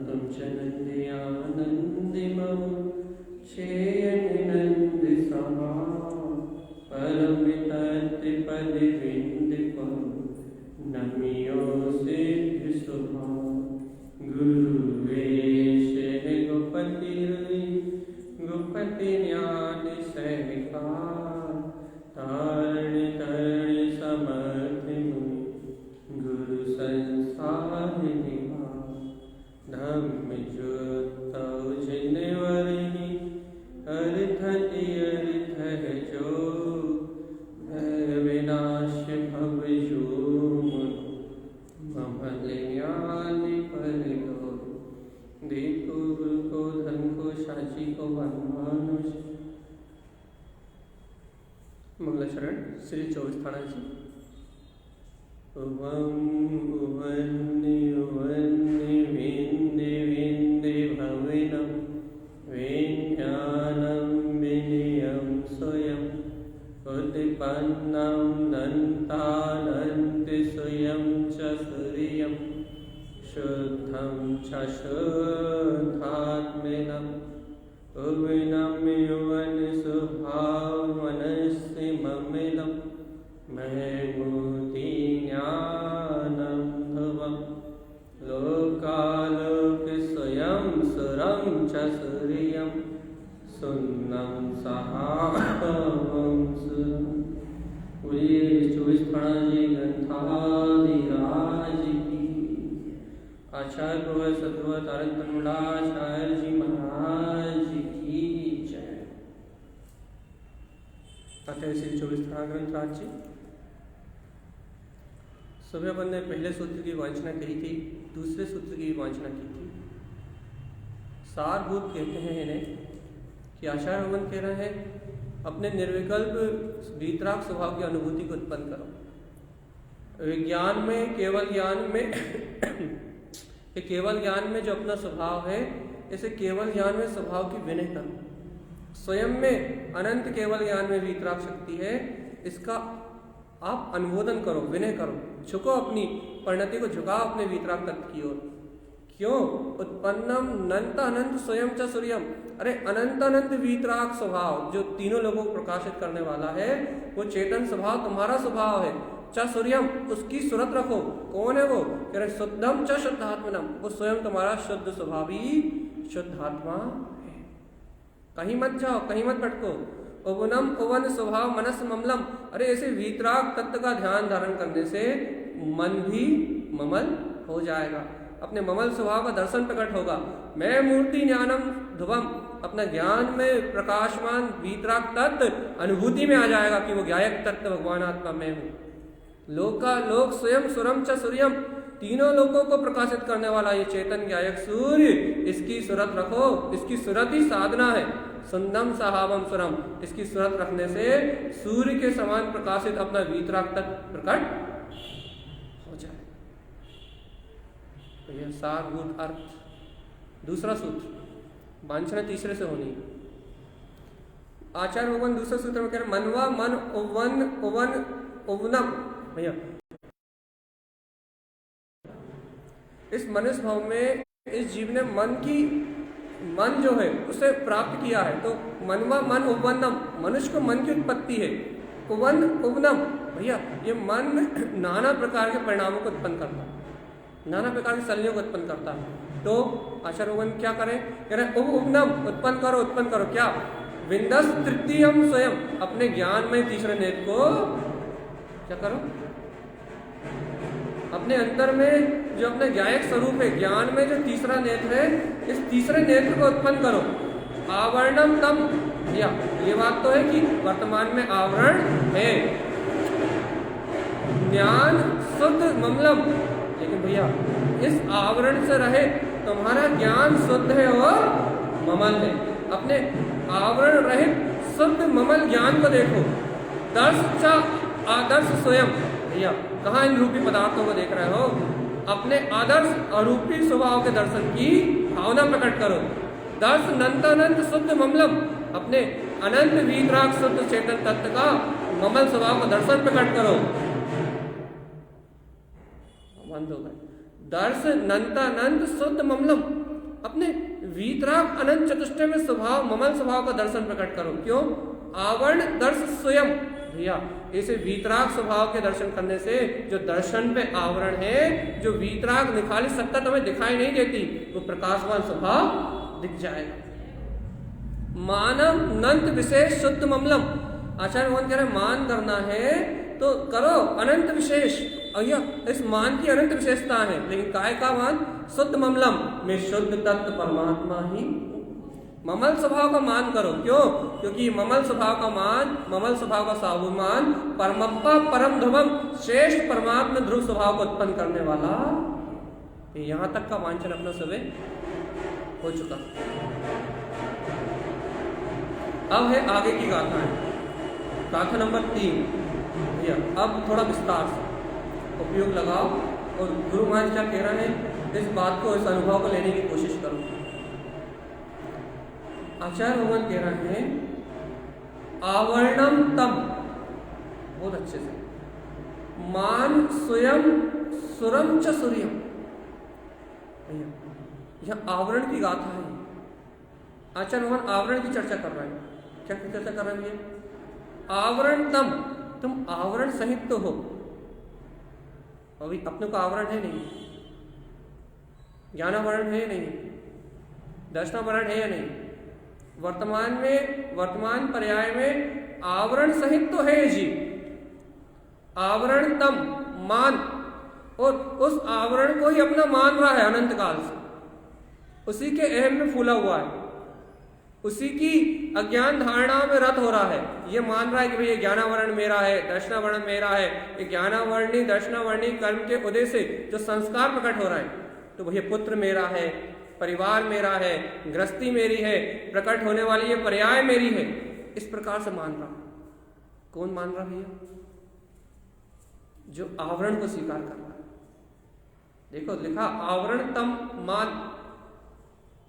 तुम चनंदयानंदिमम शेयनिनंद सभा परमितत्पद विंदपम नमियो सिद्ध सुभा गुरुवेश गोपति गोपति ज्ञान सहका तारण तरण समर्थ गुरु संसार निभा धम्म ज्योत जिनवरहि अर्थति अर्थ जो विनाश भव जो ममल ज्ञान पर गो देखो गुरु को धन को साची को वनमानुष मंगलाचरण श्री 24 थाना जी। उवन्नि विन्दे विन्दे भविनं विज्ञानं विनयं स्वयं उत्पन्नं दन्तानन्ति स्वयं च सूर्यं शुद्धं च शुद्धात्मनं उविनं युवन् स्वभावमनस्य ममिलं महमूति ज्ञानं भवं लोकालोक स्वयं सुरं च सूर्यं सुन्नं सहावं सुरं। पूरी 24 थाना जी ग्रंथाधिराज की आचार्य प्रोफेसर सतगुरु तारक तन्मूलाचार्य जी महाराज की जय। अतः श्री 24 थाना ग्रंथराज जी। सुबह अपन ने पहले सूत्र की वांछना कही थी, दूसरे सूत्र की वांछना की थी। सारभूत कहते हैं इन्हें कि आचार्य भगवान कह रहे हैं अपने निर्विकल्प वीतराग स्वभाव की अनुभूति को उत्पन्न करो। विज्ञान में केवल ज्ञान में जो अपना स्वभाव है, इसे केवल ज्ञान में स्वभाव की विनय करो। स्वयं में अनंत केवल ज्ञान में वीतराग शक्ति है, इसका आप अनुमोदन करो, विनय करो, झुको, अपनी परिणति को झुकाओ अपने वीतराग तत्व की ओर। क्यों? उत्पन्नम अनंत अनंत स्वयं च सूर्यम। अरे अनंत अनंत वीतराग स्वभाव जो तीनों लोगों को प्रकाशित करने वाला है, वो चेतन स्वभाव तुम्हारा स्वभाव है। च सूर्यम, उसकी सूरत रखो। कौन है वो? कह रहे शुद्धम च शुद्धात्मनम, वो स्वयं तुम्हारा शुद्ध स्वभावी शुद्धात्मा है। कहीं मत जाओ, कहीं मत भटको। उवनम उवन स्वभाव मनस ममलम। अरे ऐसे वीतराग तत्व का ध्यान धारण करने से मन भी ममल हो जाएगा, अपने ममल स्वभाव का दर्शन प्रकट होगा। मैं मूर्ति ज्ञानम ध्रुवम, अपना ज्ञान में प्रकाशमान वीतराग तत्व अनुभूति में आ जाएगा कि वो ज्ञायक तत्व भगवान आत्मा में हूँ। लोका लोक स्वयं सुरम च सूर्यम, तीनों लोगों को प्रकाशित करने वाला ये चेतन ज्ञायक सूर्य, इसकी सूरत रखो। इसकी सूरत ही साधना है। सुंदम सहावम सुरम, इसकी सूरत रखने से सूर्य के समान प्रकाशित अपना वीतराग तक प्रकट हो जाए। तो यह सारभूत अर्थ। दूसरा सूत्र वांछना तीसरे से होनी। आचार्य भगवान दूसरे सूत्र में कह रहे मनवा मन उवन उवन उवनम। भैया इस मनुष्य भाव में इस जीव ने मन जो है उसे प्राप्त किया है। तो मनवा मन उवनम, मनुष्य को मन की उत्पत्ति है। उवन उवनम, भैया ये मन नाना प्रकार के परिणामों को उत्पन्न करता है, नाना प्रकार की शैलियों को उत्पन्न करता है। तो आचार्य भगवान क्या करें? कह रहे उवनम, उत्पन्न करो। क्या? विंदस तृतीयम स्वयं, अपने ज्ञान में तीसरे नेत्र को क्या करो? अपने अंतर में जो अपने ज्ञायक स्वरूप है, ज्ञान में जो तीसरा नेत्र है, इस तीसरे नेत्र को उत्पन्न करो। आवरणम तम, या ये बात तो है कि वर्तमान में आवरण है, ज्ञान शुद्ध ममलम, लेकिन भैया इस आवरण से रहे तुम्हारा ज्ञान शुद्ध है और ममल है। अपने आवरण रहित शुद्ध ममल ज्ञान को देखो। दर्श चा आदर्श स्वयं, भैया कहाँ इन रूपी पदार्थों को देख रहे हो? अपने आदर्श अरूपी स्वभाव के दर्शन की भावना प्रकट करो। दर्श अनंत शुद्ध ममलम, अपने अनंत वीतराग शुद्ध चेतन तत्व का ममल स्वभाव का दर्शन प्रकट करो। बंद हो गए। दर्श नंतानंद शुद्ध ममलम, अपने वीतराग अनंत चतुष्टय में स्वभाव ममल स्वभाव का दर्शन प्रकट करो। क्यों? आवरण दर्श स्वयं। भैया इसे वीतराग स्वभाव के दर्शन करने से जो दर्शन पे आवरण है, जो वीतराग निखाली सत्ता तुम्हें दिखाई नहीं देती, वो प्रकाशवान स्वभाव दिख जाएगा। मानव नंत विशेष शुद्ध ममलम, आचार्य भगवान कह रहे मान करना है तो करो अनंत विशेष। भैया इस मान की अनंत विशेषता है, लेकिन काय का मान? शुद्ध ममलम में शुद्ध तत्व परमात्मा ही। ममल स्वभाव का मान करो। क्यों? क्योंकि ममल स्वभाव का मान, ममल स्वभाव का स्वाभिमान परमप्पा परम ध्रुवम श्रेष्ठ परमात्मा ध्रुव स्वभाव को उत्पन्न करने वाला। यहां तक का वांछन अपना सुबह हो चुका। अब है आगे की गाथा है, गाथा नंबर 3। भैया अब थोड़ा विस्तार से उपयोग लगाओ और गुरु महाराज क्या कह रहे हैं इस बात को, इस अनुभव को लेने की कोशिश करो। आचार्य भगवान कह रहे हैं आवरणम तम, बहुत अच्छे से, मान स्वयं सुरम च सूर्यम। यह आवरण की गाथा है। आचार्य भगवान आवरण की चर्चा कर रहे हैं। क्या चर्चा कर रहे हैं? आवरण तम, तुम आवरण सहित तो हो। अभी अपने को आवरण है नहीं, ज्ञानावरण है नहीं, दर्शनावरण है या नहीं, वर्तमान में, वर्तमान पर्याय में आवरण सहित तो है जी। आवरण तम मान, और उस आवरण को ही अपना मान रहा है अनंत काल से, उसी के अहम में फूला हुआ है, उसी की अज्ञान धारणा में रत हो रहा है। ये मान रहा है कि भाई ये ज्ञानावरण मेरा है, दर्शनावरण मेरा है। ये ज्ञानावरणी दर्शनावरणी कर्म के उदय से जो संस्कार प्रकट हो रहा है, तो भैया पुत्र मेरा है, परिवार मेरा है, गृहस्थी मेरी है, प्रकट होने वाली ये पर्याय मेरी है, इस प्रकार से मान रहा। कौन मान रहा भैया? जो आवरण को स्वीकार कर रहा है। देखो लिखा आवरण तम मान,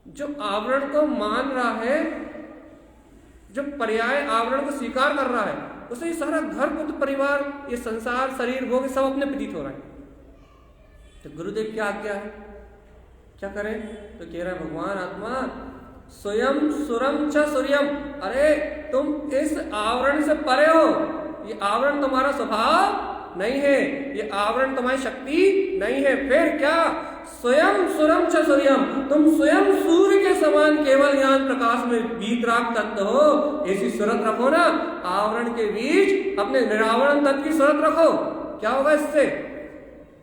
जो आवरण को मान रहा है, जो पर्याय आवरण को स्वीकार कर रहा है, उसे ये सारा घर पुत्र परिवार, ये संसार शरीर भोग सब अपने प्रतीत हो रहा है। तो गुरुदेव क्या आज्ञा है, क्या करें? तो कह रहा है भगवान आत्मा स्वयं सुरम च सूर्यम। अरे तुम इस आवरण से परे हो। ये आवरण तुम्हारा स्वभाव नहीं है, ये आवरण तुम्हारी शक्ति नहीं है। फिर क्या? स्वयं सुरम च सूर्यम, तुम स्वयं सूर्य के समान केवल ज्ञान प्रकाश में वीतराग तत्व हो। ऐसी सूरत रखो ना, आवरण के बीच अपने निरावरण तत्व की सूरत रखो। क्या होगा इससे?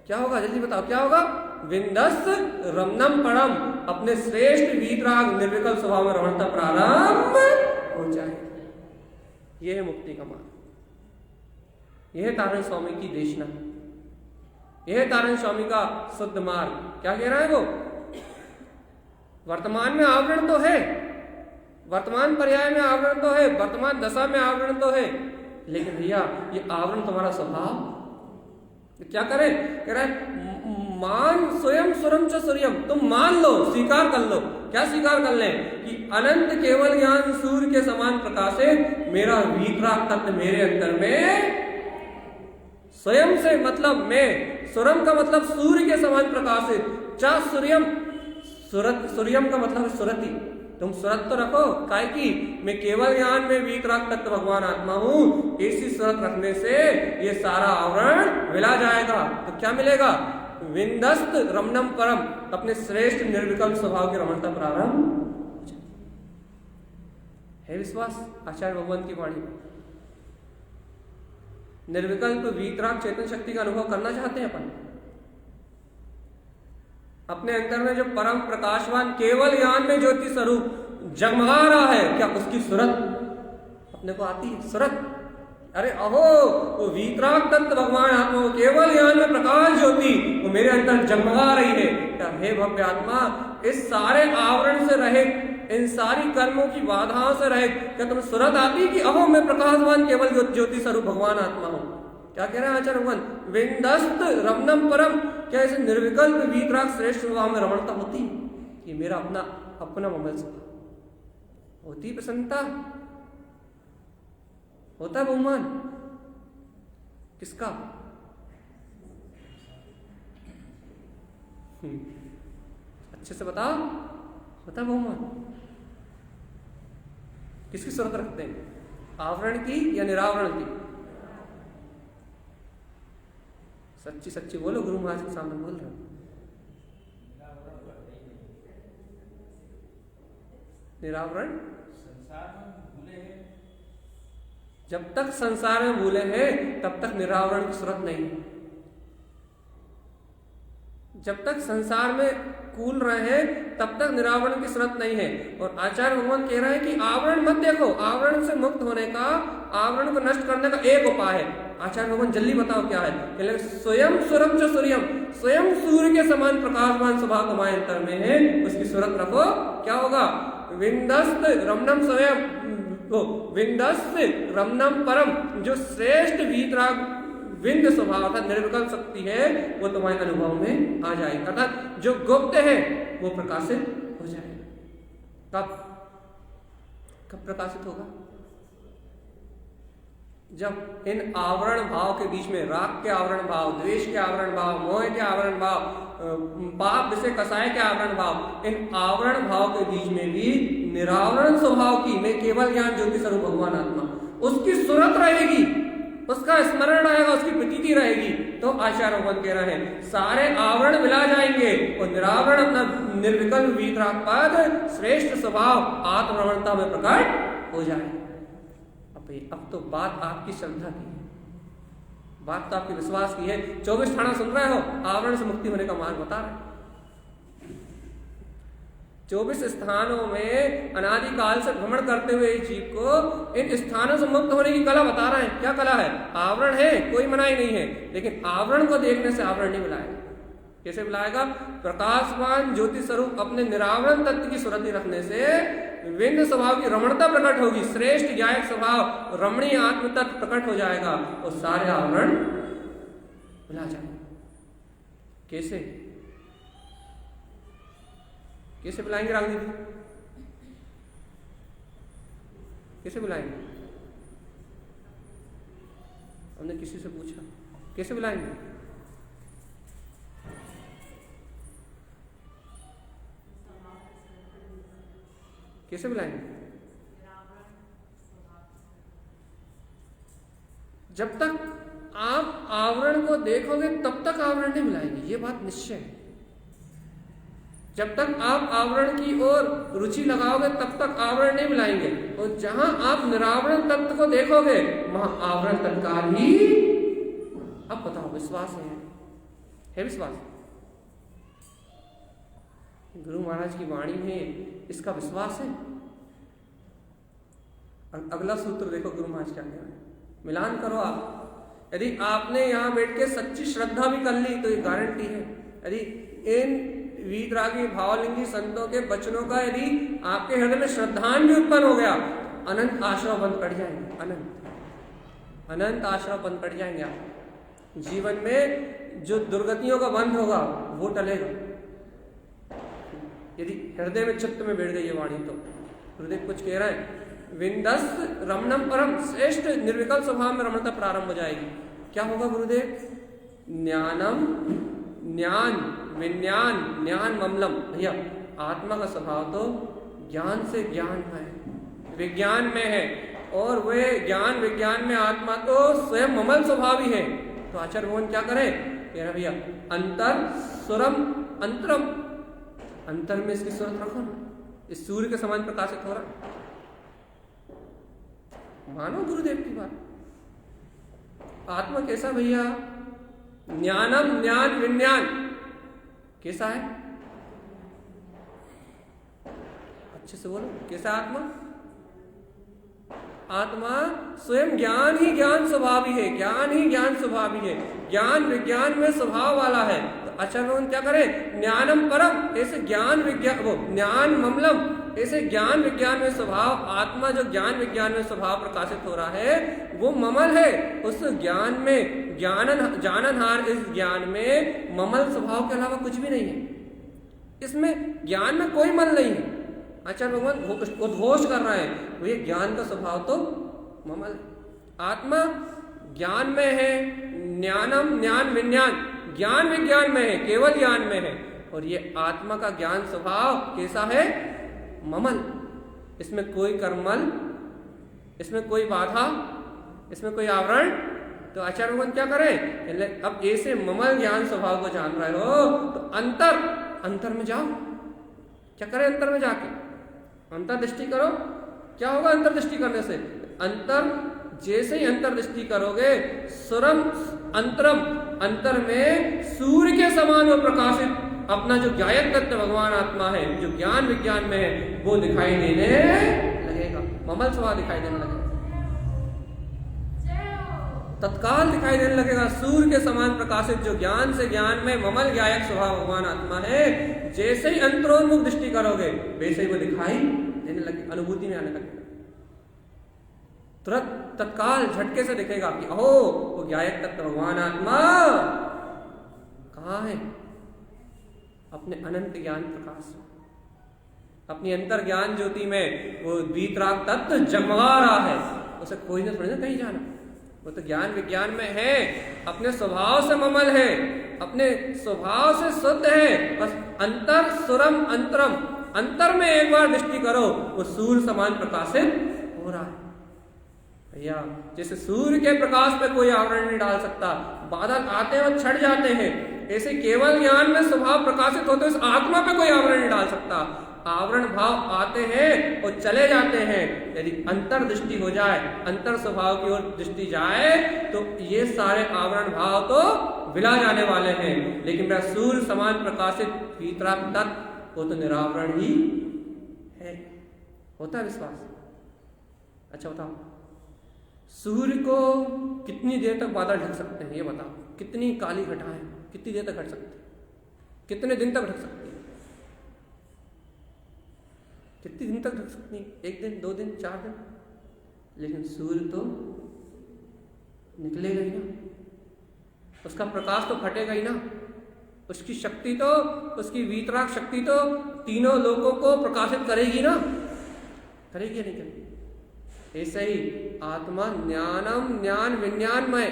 क्या होगा? जल्दी बताओ क्या होगा? विंदस्त रमनम परम, अपने श्रेष्ठ वीतराग निर्विकल्प स्वभाव में रमणता प्रारंभ हो जाए। यह है मुक्ति का मार्ग, यह है तारण स्वामी की देशना, यह है तारण स्वामी का शुद्ध मार्ग। क्या कह रहा है वो? वर्तमान में आवरण तो है, वर्तमान पर्याय में आवरण तो है, वर्तमान दशा में आवरण तो है, लेकिन भैया ये आवरण तुम्हारा स्वभाव। तो क्या करें? कह रहा है मान स्वयं सुरम च सूर्यम, तुम मान लो, स्वीकार कर लो। क्या स्वीकार कर लें? कि अनंत केवल ज्ञान सूर्य के समान प्रकाशित मेरा वीतराग तत्व मेरे अंदर में स्वयं से मतलब मैं, सुरम का मतलब सूर्य के समान प्रकाशित, चा सूर्यम, सूर्यम का मतलब सुरति। तुम सुरत तो रखो, काय की मैं केवल ज्ञान में वीतराग तत्व भगवान आत्मा हूं। ऐसी सुरत रखने से ये सारा आवरण मिला जाएगा। तो क्या मिलेगा? विंदस्त रमणम परम, अपने श्रेष्ठ निर्विकल्प स्वभाव की रमणता प्रारंभ है। विश्वास आचार्य भगवान की वाणी में निर्विकल्प वीतराग चेतन शक्ति का अनुभव करना चाहते हैं अपन। अपने अंदर में जो परम प्रकाशवान केवल ज्ञान में ज्योति स्वरूप जगमगा रहा है, क्या उसकी सूरत अपने को आती है? सूरत, अरे अहो वो वीतराग तत्व भगवान आत्मा, वो केवल ज्ञान में प्रकाश ज्योति वो मेरे अंदर जगमगा रही है। क्या हे भव्य आत्मा, इस सारे आवरण से रहित, इन सारी कर्मों की बाधाओं से रहित, क्या तुम्हें सूरत आती कि अहो मैं प्रकाशवान केवल ज्योति स्वरूप भगवान आत्मा हूं? क्या कह रहे हैं आचार्य भगवान? विंदस्त रमणम परम, क्या इसे निर्विकल्प वीतराग श्रेष्ठ स्वभाव में रमणता होती कि मेरा अपना ममल स्वभाव होती? प्रसन्नता होता है? बहुमान किसका? अच्छे से बताओ, बता बहुमान किसकी सूरत रखते हैं, आवरण की या निरावरण की? सच्ची सच्ची बोलो, गुरु महाराज के सामने बोल रहे हो। निरावरण जब तक संसार में भूले हैं तब तक निरावरण की सूरत नहीं। जब तक संसार में कूल रहे हैं तब तक निरावरण की सूरत नहीं है। और आचार्य भगवान कह रहे हैं कि आवरण मत देखो, आवरण से मुक्त होने का, आवरण को नष्ट करने का एक उपाय है। आचार्य भगवान जल्दी बताओ क्या है। स्वयं स्वरम च सूर्यम, स्वयं सूर्य के समान प्रकाशमान स्वभाव तुम्हारे अंतर में है, उसकी सूरत रखो। क्या होगा? विंदस्त रमणम स्वयं, विंदस्त रमणम परम, जो श्रेष्ठ वीतराग विंद स्वभाव अर्थात निर्विकल्प शक्ति है वो तुम्हारे अनुभव में आ जाएगी, अर्थात जो गुप्त है वो प्रकाशित हो जाएगा। कब प्रकाशित होगा? जब इन आवरण भाव के बीच में, राग के आवरण भाव, द्वेष के आवरण भाव, मोह के आवरण भाव, पाप विषय कसाय के आवरण भाव, इन आवरण भाव के बीच में भी निरावरण स्वभाव की, मैं केवल ज्ञान ज्योति स्वरूप भगवान आत्मा, उसकी सूरत रहेगी, उसका स्मरण रहेगा, उसकी प्रतीति रहेगी, तो आचार्य भगवान कह रहे हैं सारे आवरण मिला जाएंगे और निरावरण अपना निर्विकल्प वीतरागपद श्रेष्ठ स्वभाव आत्मरमणता में प्रकट हो जाएगा। अब तो बात आपकी श्रद्धा की है, बात तो आपके विश्वास की है। 24 ठाणा सुन रहे हो, आवरण से मुक्ति होने का मार्ग बता रहे। 24 स्थानों में अनादिकाल से भ्रमण करते हुए इस जीव को इन स्थानों से मुक्त होने की कला बता रहे हैं। क्या कला है? आवरण है, कोई मनाही नहीं है, लेकिन आवरण को देखने से आवरण नहीं मिलाएगा। कैसे मिलाएगा? प्रकाशवान ज्योति स्वरूप अपने निरावरण तत्व की सुरति रखने से विंद स्वभाव की रमणता प्रकट होगी, श्रेष्ठ ज्ञायक स्वभाव रमणीय आत्म तत्व प्रकट हो जाएगा और सारे आवरण मिला जाएंगे। कैसे कैसे बुलाएंगे राजनीति? कैसे बुलाएंगे? हमने किसी से पूछा कैसे बुलाएंगे? कैसे बुलाएंगे? जब तक आप आवरण को देखोगे तब तक आवरण नहीं मिलाएंगे, ये बात निश्चय है। जब तक आप आवरण की ओर रुचि लगाओगे तब तक आवरण नहीं मिलाएंगे, और जहां आप निरावरण तत्व को देखोगे वहां आवरण तत्काल ही। अब बताओ, विश्वास है विश्वास? गुरु महाराज की वाणी में इसका विश्वास है। अगला सूत्र देखो गुरु महाराज क्या कह रहे हैं, मिलान करो आप। यदि आपने यहां बैठ के सच्ची श्रद्धा भी कर ली तो ये गारंटी है, यदि इन वीतरागी भावलिंगी संतों के वचनों का यदि आपके हृदय में श्रद्धान भी उत्पन्न हो गया, अनंत आश्रम बंद पड़ जाएंगे, अनंत आश्रम बंद पड़ जाएंगे। आप जीवन में जो दुर्गतियों का बंध होगा वो टलेगा, यदि हृदय में चित्त में बैठ गई ये वाणी। तो गुरुदेव कुछ कह रहे हैं, विंदस रमणम परम, श्रेष्ठ निर्विकल्प स्वभाव में रमणता प्रारंभ हो जाएगी। क्या होगा गुरुदेव? ज्ञानम, ज्ञान विज्ञान, ज्ञान ममलम। भैया आत्मा का स्वभाव तो ज्ञान से ज्ञान है, विज्ञान में है, और वे ज्ञान विज्ञान में आत्मा तो स्वयं ममल स्वभावी है। तो आचार्य भगवान क्या करे? कह रहा भैया अंतर सुरम अंतरम, अंतर में इसकी सूरत रखो ना, इस सूर्य के समान प्रकाशित हो रहा। मानो गुरुदेव की बात। आत्मा कैसा भैया? ज्ञानम, ज्ञान विज्ञान कैसा है? अच्छे से बोलो, कैसा आत्मा? आत्मा स्वयं ज्ञान ही ज्ञान स्वभावी है, ज्ञान ही ज्ञान स्वभावी है, ज्ञान विज्ञान में स्वभाव वाला है। तो अच्छा भगवान क्या करे? ज्ञानम परम, ऐसे ज्ञान विज्ञान, वो ज्ञान ममलम, ऐसे ज्ञान विज्ञान में स्वभाव, आत्मा जो ज्ञान विज्ञान में स्वभाव प्रकाशित हो रहा है वो ममल है। उस ज्ञान में जाननहार, इस ज्ञान में ममल स्वभाव के अलावा कुछ भी नहीं है, इसमें ज्ञान में कोई मल नहीं है। आचार्य भगवान उद्घोष कर रहे हैं, वो ये ज्ञान का स्वभाव तो ममल है। आत्मा ज्ञान में है, ज्ञानम ज्ञान विज्ञान, ज्ञान विज्ञान में है, केवल ज्ञान में है, और ये आत्मा का ज्ञान स्वभाव कैसा है? ममल। इसमें कोई कर्मल, इसमें कोई बाधा, इसमें कोई आवरण। तो आचार्य भगवान क्या करें? अब ऐसे ममल ज्ञान स्वभाव को जान रहे हो तो अंतर में जाओ। क्या करें? अंतर में जाके अंतर्दृष्टि करो। क्या होगा अंतर्दृष्टि करने से? जैसे ही अंतर्दृष्टि करोगे, सुरम अंतरम, अंतर में सूर्य के समान वो प्रकाशित अपना जो ज्ञायक तत्व भगवान आत्मा है, जो ज्ञान विज्ञान में है, वो दिखाई देने लगेगा। ममल स्वभाव दिखाई देने लगेगा, तत्काल दिखाई देने लगेगा। सूर्य के समान प्रकाशित जो ज्ञान से ज्ञान में ममल ज्ञायक स्वभाव भगवान आत्मा है, जैसे ही अंतरोन्मुख दृष्टि करोगे वैसे ही वो दिखाई देने लगे, अनुभूति में आने लगेगा। तुरंत तत्काल झटके से दिखेगा कि ओहो, वो ज्ञायक तत्व भगवान आत्मा कहाँ है? अपने अनंत ज्ञान प्रकाश, अपनी अंतर ज्ञान ज्योति में वो वीतराग तत्व जगमगा रहा है। उसे कोई न थोड़ी ना कहीं जाना, वो तो ज्ञान विज्ञान में है, अपने स्वभाव से ममल है, अपने स्वभाव से शुद्ध है। बस अंतर सुरम अंतरम, अंतर में एक बार दृष्टि करो, वो सूर्य समान प्रकाशित हो रहा है। भैया जैसे सूर्य के प्रकाश पे कोई आवरण नहीं डाल सकता, बादल आते हैं और छट जाते हैं, ऐसे केवल ज्ञान में स्वभाव प्रकाशित होते इस आत्मा पे कोई आवरण नहीं डाल सकता। आवरण भाव आते हैं और चले जाते हैं। यदि अंतर दृष्टि हो जाए, अंतर स्वभाव की ओर दृष्टि जाए, तो ये सारे आवरण भाव तो विला जाने वाले हैं। लेकिन मेरा सूर्य समान प्रकाशित भीतराग तत्व, वो तो निरावरण ही है। होता है विश्वास? अच्छा बताओ, सूर्य को कितनी देर तक बादल ढक सकते हैं? ये बताओ, कितनी काली घटाएं कितनी देर तक ढक सकते हैं? कितने दिन तक ढक सकती है? कितने दिन तक ढक सकती है? 1 दिन, 2 दिन, 4 दिन? लेकिन सूर्य तो निकलेगा ही ना, उसका प्रकाश तो फटेगा ही ना, उसकी शक्ति तो, उसकी वीतराग शक्ति तो तीनों लोगों को प्रकाशित करेगी ना, करेगी या नहीं करेगी? ऐसे ही आत्मा ज्ञानम ज्ञान विज्ञानमय,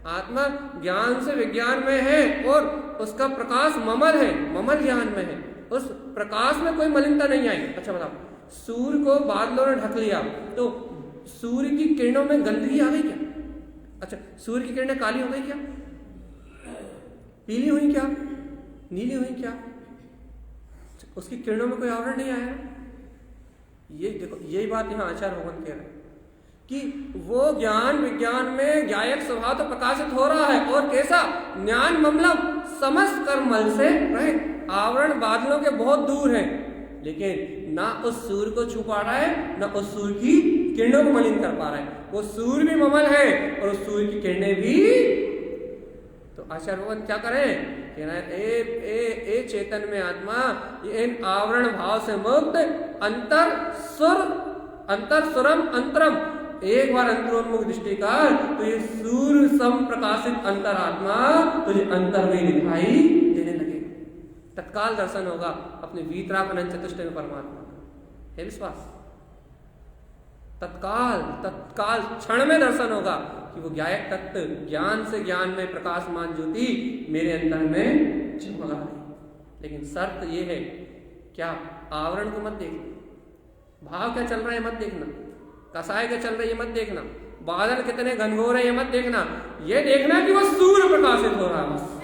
आत्मा ज्ञान से विज्ञान में है और उसका प्रकाश ममल है, ममल ज्ञान में है, उस प्रकाश में कोई मलिनता नहीं आई। अच्छा बताओ, सूर्य को बादलों ने ढक लिया तो सूर्य की किरणों में गंदगी आ गई क्या? अच्छा, सूर्य की किरणें काली हो गई क्या? पीली हुई क्या? नीली हुई क्या? उसकी किरणों में कोई आवरण नहीं आया। ये देखो, यही बात यहाँ आचार्य भगवान कह रहे हैं कि वो ज्ञान विज्ञान में ज्ञायक स्वभाव तो प्रकाशित हो रहा है, और कैसा? ज्ञान ममलम, समस्त कर्मल से रहित, आवरण बादलों के बहुत दूर है, लेकिन ना उस सूर्य को छू पा रहा है, ना उस सूर्य की किरणों को मलिन कर पा रहा है। वो सूर्य भी ममल है और उस सूर्य की किरणें भी। तो आचार्य भगवान क्या करें? कहना है ए चेतन में आत्मा, इन आवरण भाव से मुक्त, अंतर सुरम अंतरम, एक बार अंतरोन्मुख दृष्टि कर तो ये सूर्य सम प्रकाशित अंतरात्मा तुझे अंतर में दिखाई देने लगेगा। तत्काल दर्शन होगा अपने वीतराग अनंत चतुष्टय में परमात्मा का। है विश्वास? तत्काल क्षण में दर्शन होगा कि वो ज्ञायक तत्व ज्ञान से ज्ञान में प्रकाशमान ज्योति मेरे अंतर में चमका रही। लेकिन शर्त ये है, क्या? आवरण को मत देखना, भाव क्या चल रहा है मत देखना, कसाय क्या चल रहा है ये मत देखना, बादल कितने घनघोर है ये मत देखना, ये देखना कि वो सूर्य प्रकाशित हो रहा है। बस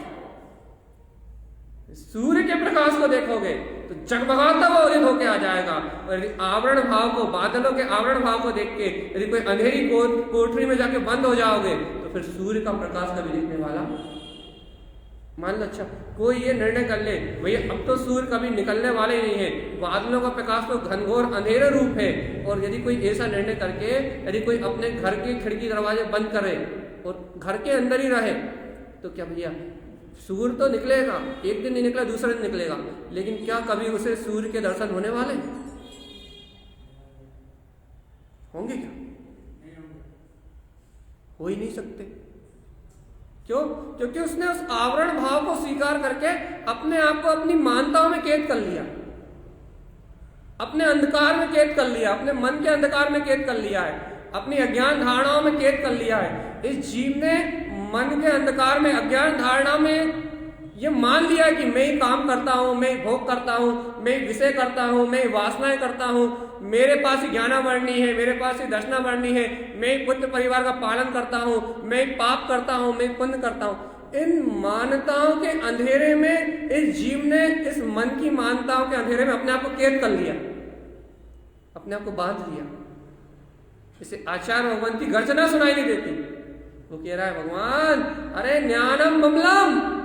सूर्य के प्रकाश को देखोगे तो जगमगाता हुआ उदित होके आ जाएगा। और यदि आवरण भाव को, बादलों के आवरण भाव को देख के यदि कोई अंधेरी कोठरी में जाके बंद हो जाओगे तो फिर सूर्य का प्रकाश कभी दिखने वाला। मान लो, अच्छा कोई ये निर्णय कर ले भैया अब तो सूर्य कभी निकलने वाले नहीं है, बादलों का प्रकाश तो घनघोर अंधेरे रूप है, और यदि कोई ऐसा निर्णय करके यदि कोई अपने घर के खिड़की दरवाजे बंद करे और घर के अंदर ही रहे, तो क्या भैया सूर्य तो निकलेगा, एक दिन नहीं निकला दूसरे दिन निकलेगा, लेकिन क्या कभी उसे सूर्य के दर्शन होने वाले होंगे? क्या हो ही नहीं सकते। क्यों? क्योंकि उसने उस आवरण भाव को स्वीकार करके अपने आप को अपनी मान्यताओं में कैद कर लिया, अपने अंधकार में कैद कर लिया, अपने मन के अंधकार में कैद कर लिया है, अपनी अज्ञान धारणाओं में कैद कर लिया है। इस जीव ने मन के अंधकार में, अज्ञान धारणा में ये मान लिया कि मैं ही काम करता हूँ, मैं ही भोग करता हूँ, मैं ही विषय करता हूँ, मैं ही वासनाएं करता हूँ, मेरे पास ही ज्ञानावरणी है, मेरे पास ही दर्शनावरणी है, मैं ही पुत्र परिवार का पालन करता हूँ, मैं ही पाप करता हूँ, मैं पुण्य करता हूँ। इन मान्यताओं के अंधेरे में इस जीव ने, इस मन की मान्यताओं के अंधेरे में अपने आप को कैद कर लिया, अपने आप को बांध लिया। इसे आचार्य भगवान की गर्जना सुनाई नहीं देती। वो कह रहा है भगवान, अरे ज्ञानम बमलम,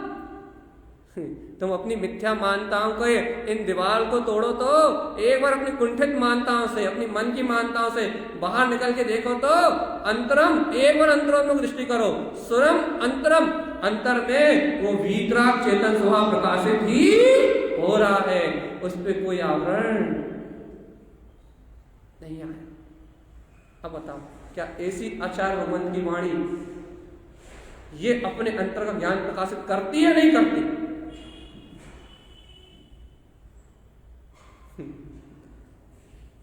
तुम अपनी मिथ्या मान्यताओं को, इन दीवार को तोड़ो तो, एक बार अपनी कुंठित मान्यताओं से, अपनी मन की मान्यताओं से बाहर निकल के देखो तो। अंतरम, एक बार अंतरोन्मुख दृष्टि करो। सुरम अंतरम, अंतर में वो वीतराग चेतन स्वभाव प्रकाशित ही हो रहा है, उस पर कोई आवरण नहीं आया। अब बताओ, क्या ऐसी आचार्य भगवान की वाणी ये अपने अंतर का ज्ञान प्रकाशित करती है, नहीं करती?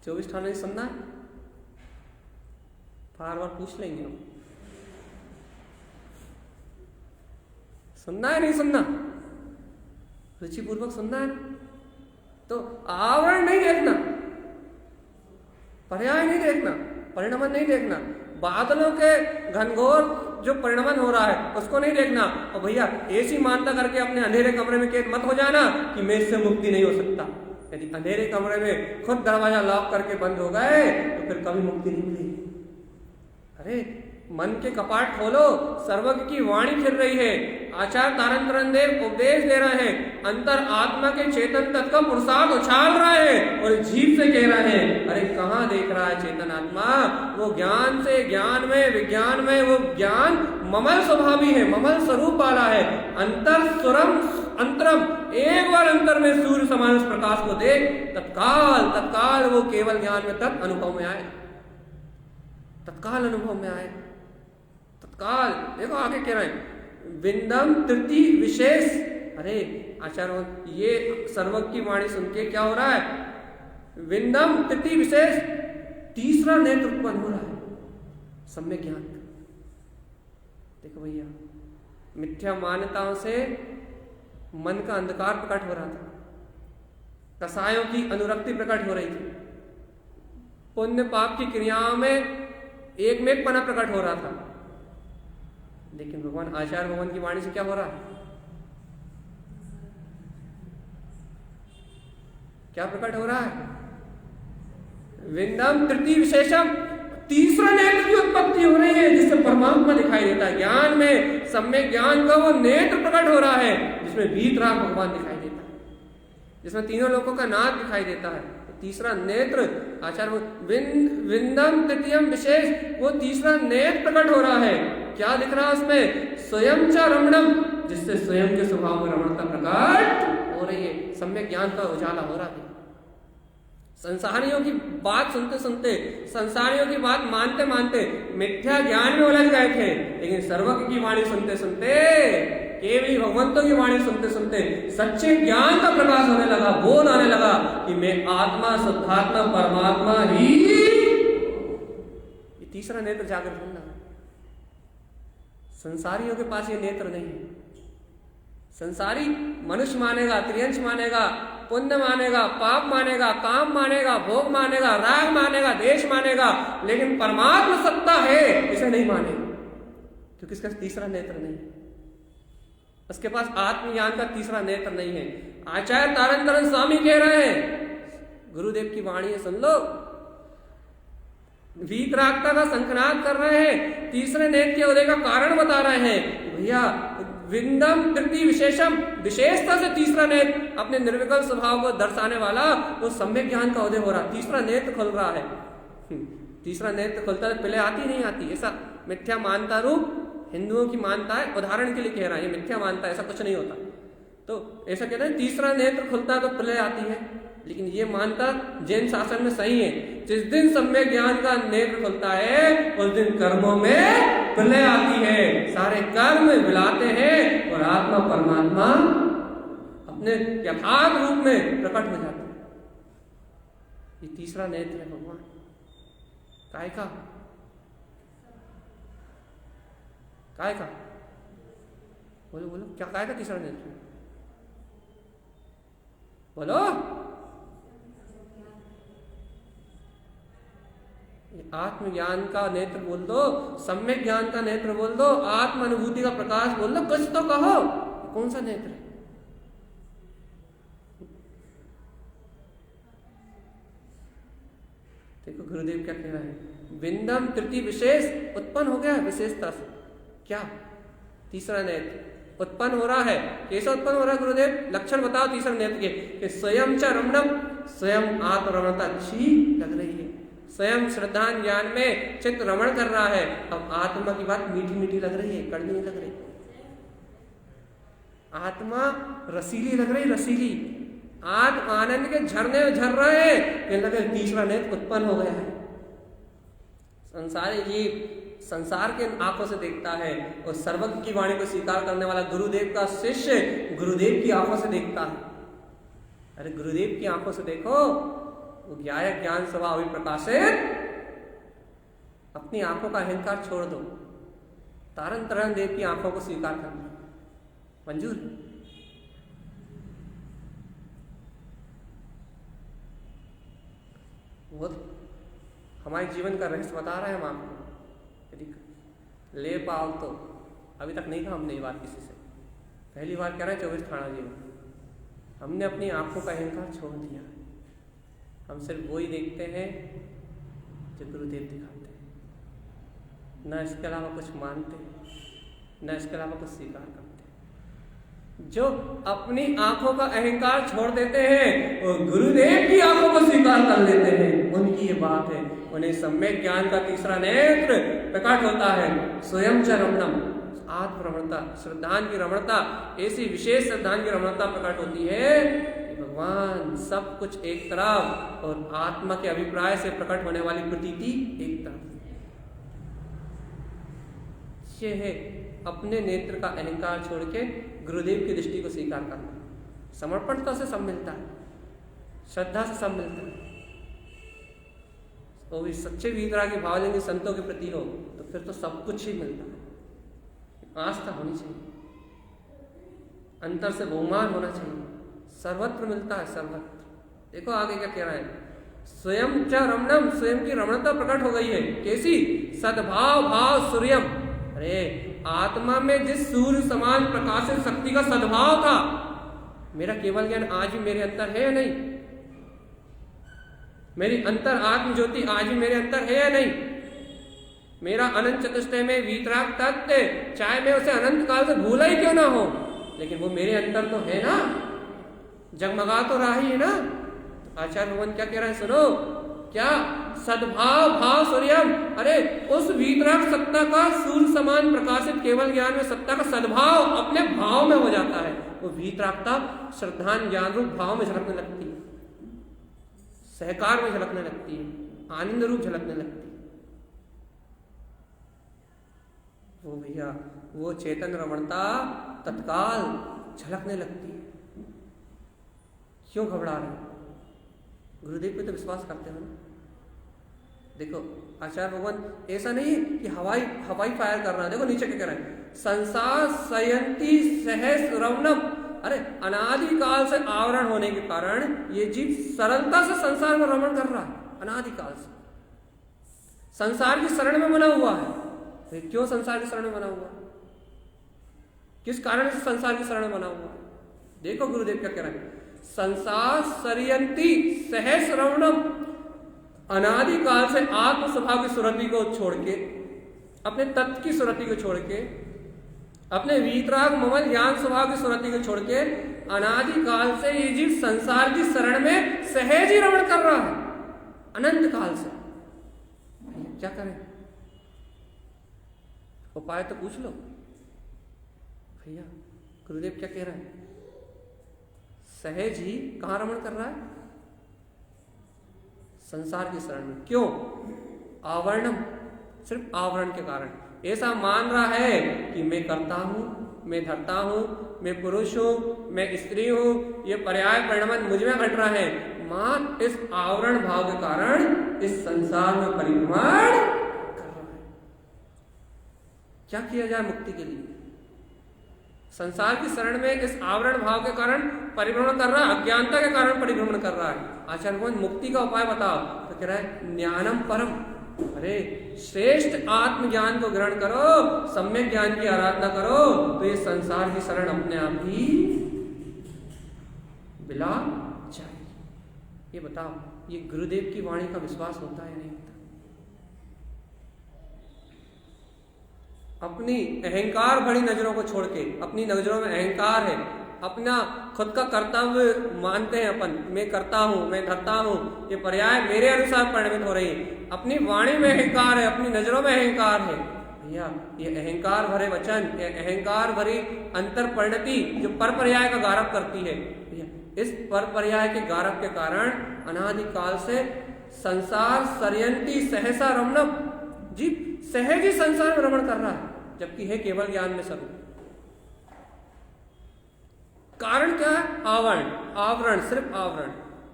24 ठाणे सुनना है, बार बार पूछ लेंगे हम, सुनना है नहीं सुनना, रुचिपूर्वक सुनना है। तो आवरण नहीं देखना, पर्याय नहीं देखना, परिणमन नहीं देखना, बादलों के घनघोर जो परिणमन हो रहा है उसको नहीं देखना। और भैया ऐसी मानता करके अपने अंधेरे कमरे में कैद मत हो जाना कि मैं इससे मुक्ति नहीं हो सकता। यदि अंधेरे कमरे में खुद दरवाजा लॉक करके बंद हो गए तो फिर कभी मुक्ति नहीं मिलेगी। अरे मन के कपाट खोलो, सर्वज्ञ की वाणी फिर रही है, आचार्य तारंतरन देव उपदेश दे रहे हैं, अंतर आत्मा के चेतन तत्व का पुरुषार्थ उछाल रहा है और जीव से कह रहे हैं, अरे कहाँ देख रहा है चेतन आत्मा? वो ज्ञान से, ज्ञान में, विज्ञान में, वो ज्ञान ममल स्वभावी है, ममल स्वरूप वाला है। अंतर सुरम अंतरम, एक बार अंतर में सूर्य समान उस प्रकाश को देख, तत्काल तत्काल वो केवल ज्ञान में तत् अनुभव में आए, तत्काल अनुभव में आए, तत्काल। देखो आगे कह रहे हैं, विंदम तृतीय विशेष। अरे आचार्य, ये सर्वज्ञ की वाणी सुन के क्या हो रहा है? विंदम तृतीय विशेष, तीसरा नेत्र उत्पन्न हो रहा है, सम्यक ज्ञान। देखो भैया, मिथ्या मान्यताओं से मन का अंधकार प्रकट हो रहा था, कसायों की अनुरक्ति प्रकट हो रही थी, पुण्य पाप की क्रियाओं में एक मेघपना प्रकट हो रहा था। लेकिन भगवान आचार्य भगवान की वाणी से क्या हो रहा है? क्या प्रकट हो रहा है? विंदम तृतीय विशेषम, तीसरा नेत्र की उत्पत्ति हो रही है, जिससे परमात्मा दिखाई देता है। ज्ञान में, सम्यक ज्ञान का वो नेत्र प्रकट हो रहा है, जिसमें वीतराग भगवान दिखाई देता है, जिसमें तीनों लोगों का नाथ दिखाई देता है। तीसरा नेत्र आचार्य विंदम तृतीयम विशेष, वो तीसरा नेत्र प्रकट हो रहा है। क्या दिख रहा है उसमें? स्वयं च रमणम, जिससे स्वयं के स्वभाव में रमणता प्रकट हो रही है, सम्यक ज्ञान का उजाला हो रहा है। संसारियों की बात सुनते सुनते, संसारियों की बात मानते मानते मिथ्या ज्ञान में उलझ गए थे, लेकिन सर्वज्ञ की वाणी सुनते सुनते, केवली भगवंतों की वाणी सुनते सुनते सच्चे ज्ञान का प्रकाश होने लगा, बोध आने लगा कि मैं आत्मा, शुद्धात्मा, परमात्मा ही। ये तीसरा नेत्र जागृत होना। संसारियों के पास ये नेत्र नहीं है। संसारी मनुष्य मानेगा, त्रियंश मानेगा, पुण्य मानेगा, पाप मानेगा, काम मानेगा, भोग मानेगा, राग मानेगा, देश मानेगा, लेकिन परमात्मा सत्ता है इसे नहीं मानेगा, क्योंकि इसका तीसरा नेत्र नहीं है। उसके पास आत्मज्ञान का तीसरा नेत्र नहीं है। आचार्य तारंतरन स्वामी कह रहे हैं, गुरुदेव की वाणी है, सुन लो, वीतरागता का संकनाद कर रहे हैं, तीसरे नेत्र के उदय का कारण बता रहे हैं। भैया विंदम तृतीय विशेषम, विशेषता से तीसरा नेत्र अपने निर्विकल्प स्वभाव को दर्शाने वाला वो सम्यक ज्ञान का उदय हो रहा, तीसरा नेत्र खुल रहा है। तीसरा नेत्र खुलता है, पहले आती नहीं आती, ऐसा मिथ्या मानता रूप हिंदुओं की मानता है, उदाहरण के लिए कह रहा है, ये मिथ्या मानता है, ऐसा कुछ नहीं होता। तो ऐसा कहते हैं तीसरा नेत्र खुलता है तो प्रलय आती है, लेकिन ये मानता जैन शासन में सही है। जिस दिन सम्यक ज्ञान का नेत्र खुलता है उस दिन कर्मों में प्रलय आती है, सारे कर्म मिलाते हैं और आत्मा परमात्मा अपने यथार्थ रूप में प्रकट हो जाता है। ये तीसरा नेत्र है भगवान काय का, काय का, बोलो बोलो क्या काय का तीसरा नेत्र? बोलो। आत्मज्ञान का नेत्र बोल दो, सम्यक ज्ञान का नेत्र बोल दो, आत्म अनुभूति का प्रकाश बोल दो, कुछ तो कहो। कौन सा नेत्र है? देखो गुरुदेव क्या कह रहा है, बिंदम तृतीय विशेष उत्पन्न हो गया विशेषता से। क्या? तीसरा नेत्र उत्पन्न हो रहा है। कैसे उत्पन्न हो रहा है गुरुदेव? लक्षण बताओ तीसरा नेत्र के, कि स्वयं च रमणम, स्वयं आत्मरमणता अच्छी लग रही है, स्वयं श्रद्धान ज्ञान में चित्त रमण कर रहा है। अब आत्मा की बात मीठी मीठी लग रही है, कड़वी नहीं लग रही। आत्मा रसीली लग रही, रसीली। आत्म आनंद के झरने झर रहे हैं, लगे तीसरा नेत्र उत्पन्न हो गया है। संसारी जीव संसार के आंखों से देखता है और सर्वज्ञ की वाणी को स्वीकार करने वाला गुरुदेव का शिष्य गुरुदेव की आंखों से देखता है। अरे गुरुदेव की आंखों से देखो, वो ज्ञान स्वभाव अभिप्रकाशित। अपनी आंखों का अहंकार छोड़ दो, तारण तरण देव की आंखों को स्वीकार करना मंजूर। वो हमारे जीवन का रहस्य बता रहे हैं हम आपको, यदि ले पाओ तो। अभी तक नहीं कहा हमने ये बात किसी से, पहली बार कह रहे हैं 24 थाना जी में। हमने अपनी आंखों का अहंकार छोड़ दिया। हम सिर्फ वही देखते हैं जो गुरुदेव दिखाते हैं, न इसके अलावा कुछ मानते, न इसके अलावा कुछ स्वीकार करते। जो अपनी आंखों का अहंकार छोड़ देते हैं और गुरुदेव की आंखों को स्वीकार कर लेते हैं, उनकी ये बात है। उन्हें सम्यक ज्ञान का तीसरा नेत्र प्रकट होता है। स्वयं च रमणम, आत्मरमणता, श्रद्धान की रमणता, ऐसी विशेष श्रद्धान की रमणता प्रकट होती है कि भगवान सब कुछ एक तरफ और आत्मा के अभिप्राय से प्रकट होने वाली प्रतीति एक तरफ। ये है अपने नेत्र का अहंकार छोड़ के गुरुदेव की दृष्टि को स्वीकार करना। समर्पणता से सब मिलता है, श्रद्धा से सब मिलता है। तो भी सच्चे वीतराग के भाव लेंगे संतों के प्रति हो तो फिर तो सब कुछ ही मिलता है। आस्था होनी चाहिए, अंतर से बहुमान होना चाहिए, सर्वत्र मिलता है, सर्वत्र। देखो आगे क्या कह रहा है, स्वयं च रमणम, स्वयं की रमणता प्रकट हो गई है। कैसी? सद्भाव भाव सूर्यम। अरे आत्मा में जिस सूर्य समान प्रकाशित शक्ति का सद्भाव था, मेरा केवल ज्ञान आज भी मेरे अंदर है या नहीं? मेरी अंतर आत्म ज्योति आज भी मेरे अंदर है या नहीं? मेरा अनंत चतुष्टय में वीतराग तत्व, चाहे मैं उसे अनंत काल से भूला ही क्यों ना हो, लेकिन वो मेरे अंदर तो है ना, जगमगा तो रहा ही है ना। आचार्य भगवान क्या कह रहा है सुनो, क्या? सद्भाव भाव सूर्यम। अरे उस वीतराग सत्ता का सूर्य समान प्रकाशित केवल ज्ञान में सत्ता का सद्भाव अपने भाव में हो जाता है। वो वीतरागता श्रद्धान ज्ञान रूप भाव में झलकने लगती है, सहकार में झलकने लगती है, आनंद रूप झलकने लगती है। वो भैया वो चेतन रमणता तत्काल झलकने लगती है। क्यों घबरा रहे? गुरुदेव पे तो विश्वास करते हो ना। देखो आचार्य भगवान ऐसा नहीं कि हवाई फायर कर रहा है। देखो नीचे क्या कह रहा है, संसार सयंती सहस रवनम। अरे अनादिकाल से आवरण होने के कारण ये जीव सरलता से संसार में रमण कर रहा है। अनादिकाल से संसार की शरण में बना हुआ है। तो क्यों संसार की शरण में बना हुआ है? किस कारण से संसार की शरण में बना हुआ है? देखो गुरुदेव क्या कह रहे हैं, संसार सरयंती सहस रवणम। अनादिकाल से आत्म स्वभाव की सुरति को छोड़ के, अपने तत्व की सुरति को छोड़ के, अपने वीतराग ममल ज्ञान स्वभाव की सुरति को छोड़ के अनादिकाल से ये जीव संसार की शरण में सहज ही रमण कर रहा है अनंत काल से। क्या करें? उपाय तो पूछ लो भैया। गुरुदेव क्या कह रहा है, सहज ही कहां रमण कर रहा है? संसार की शरण में। क्यों? आवरणम, सिर्फ आवरण के कारण। ऐसा मान रहा है कि मैं करता हूं, मैं धरता हूं, मैं पुरुष हूं, मैं स्त्री हूं, ये पर्याय परिणाम मुझ में घट रहा है। मात्र इस आवरण भाव के कारण इस संसार में परिभ्रमण कर रहा है। क्या किया जाए मुक्ति के लिए? संसार की शरण में इस आवरण भाव के कारण परिभ्रमण कर रहा है, अज्ञानता के कारण परिभ्रमण कर रहा है। आचार्य भगवान मुक्ति का उपाय बताओ तो कह रहा है ज्ञानम परम। अरे श्रेष्ठ आत्मज्ञान को ग्रहण करो, सम्यक ज्ञान की आराधना करो, तो ये संसार की शरण अपने आप ही बिला जाएगी। ये बताओ, ये गुरुदेव की वाणी का विश्वास होता है नहीं होता? अपनी अहंकार भरी नजरों को छोड़ के, अपनी नजरों में अहंकार है, अपना खुद का कर्तव्य मानते हैं, अपन मैं करता हूं, मैं धरता हूं, ये पर्याय मेरे अनुसार परिणमित हो रही है। अपनी वाणी में अहंकार है, अपनी नजरों में अहंकार है। भैया ये अहंकार भरे वचन, ये अहंकार भरी अंतर परिणति जो पर पर्याय का गारव करती है, भैया इस पर पर्याय के गारव के कारण अनादिकाल से संसार सरयंती सहसा रमणम, जीव सहज ही संसार में भ्रमण कर रहा है, जबकि है केवल ज्ञान में स्वरूप। कारण क्या है? आवरण, आवरण, सिर्फ आवरण।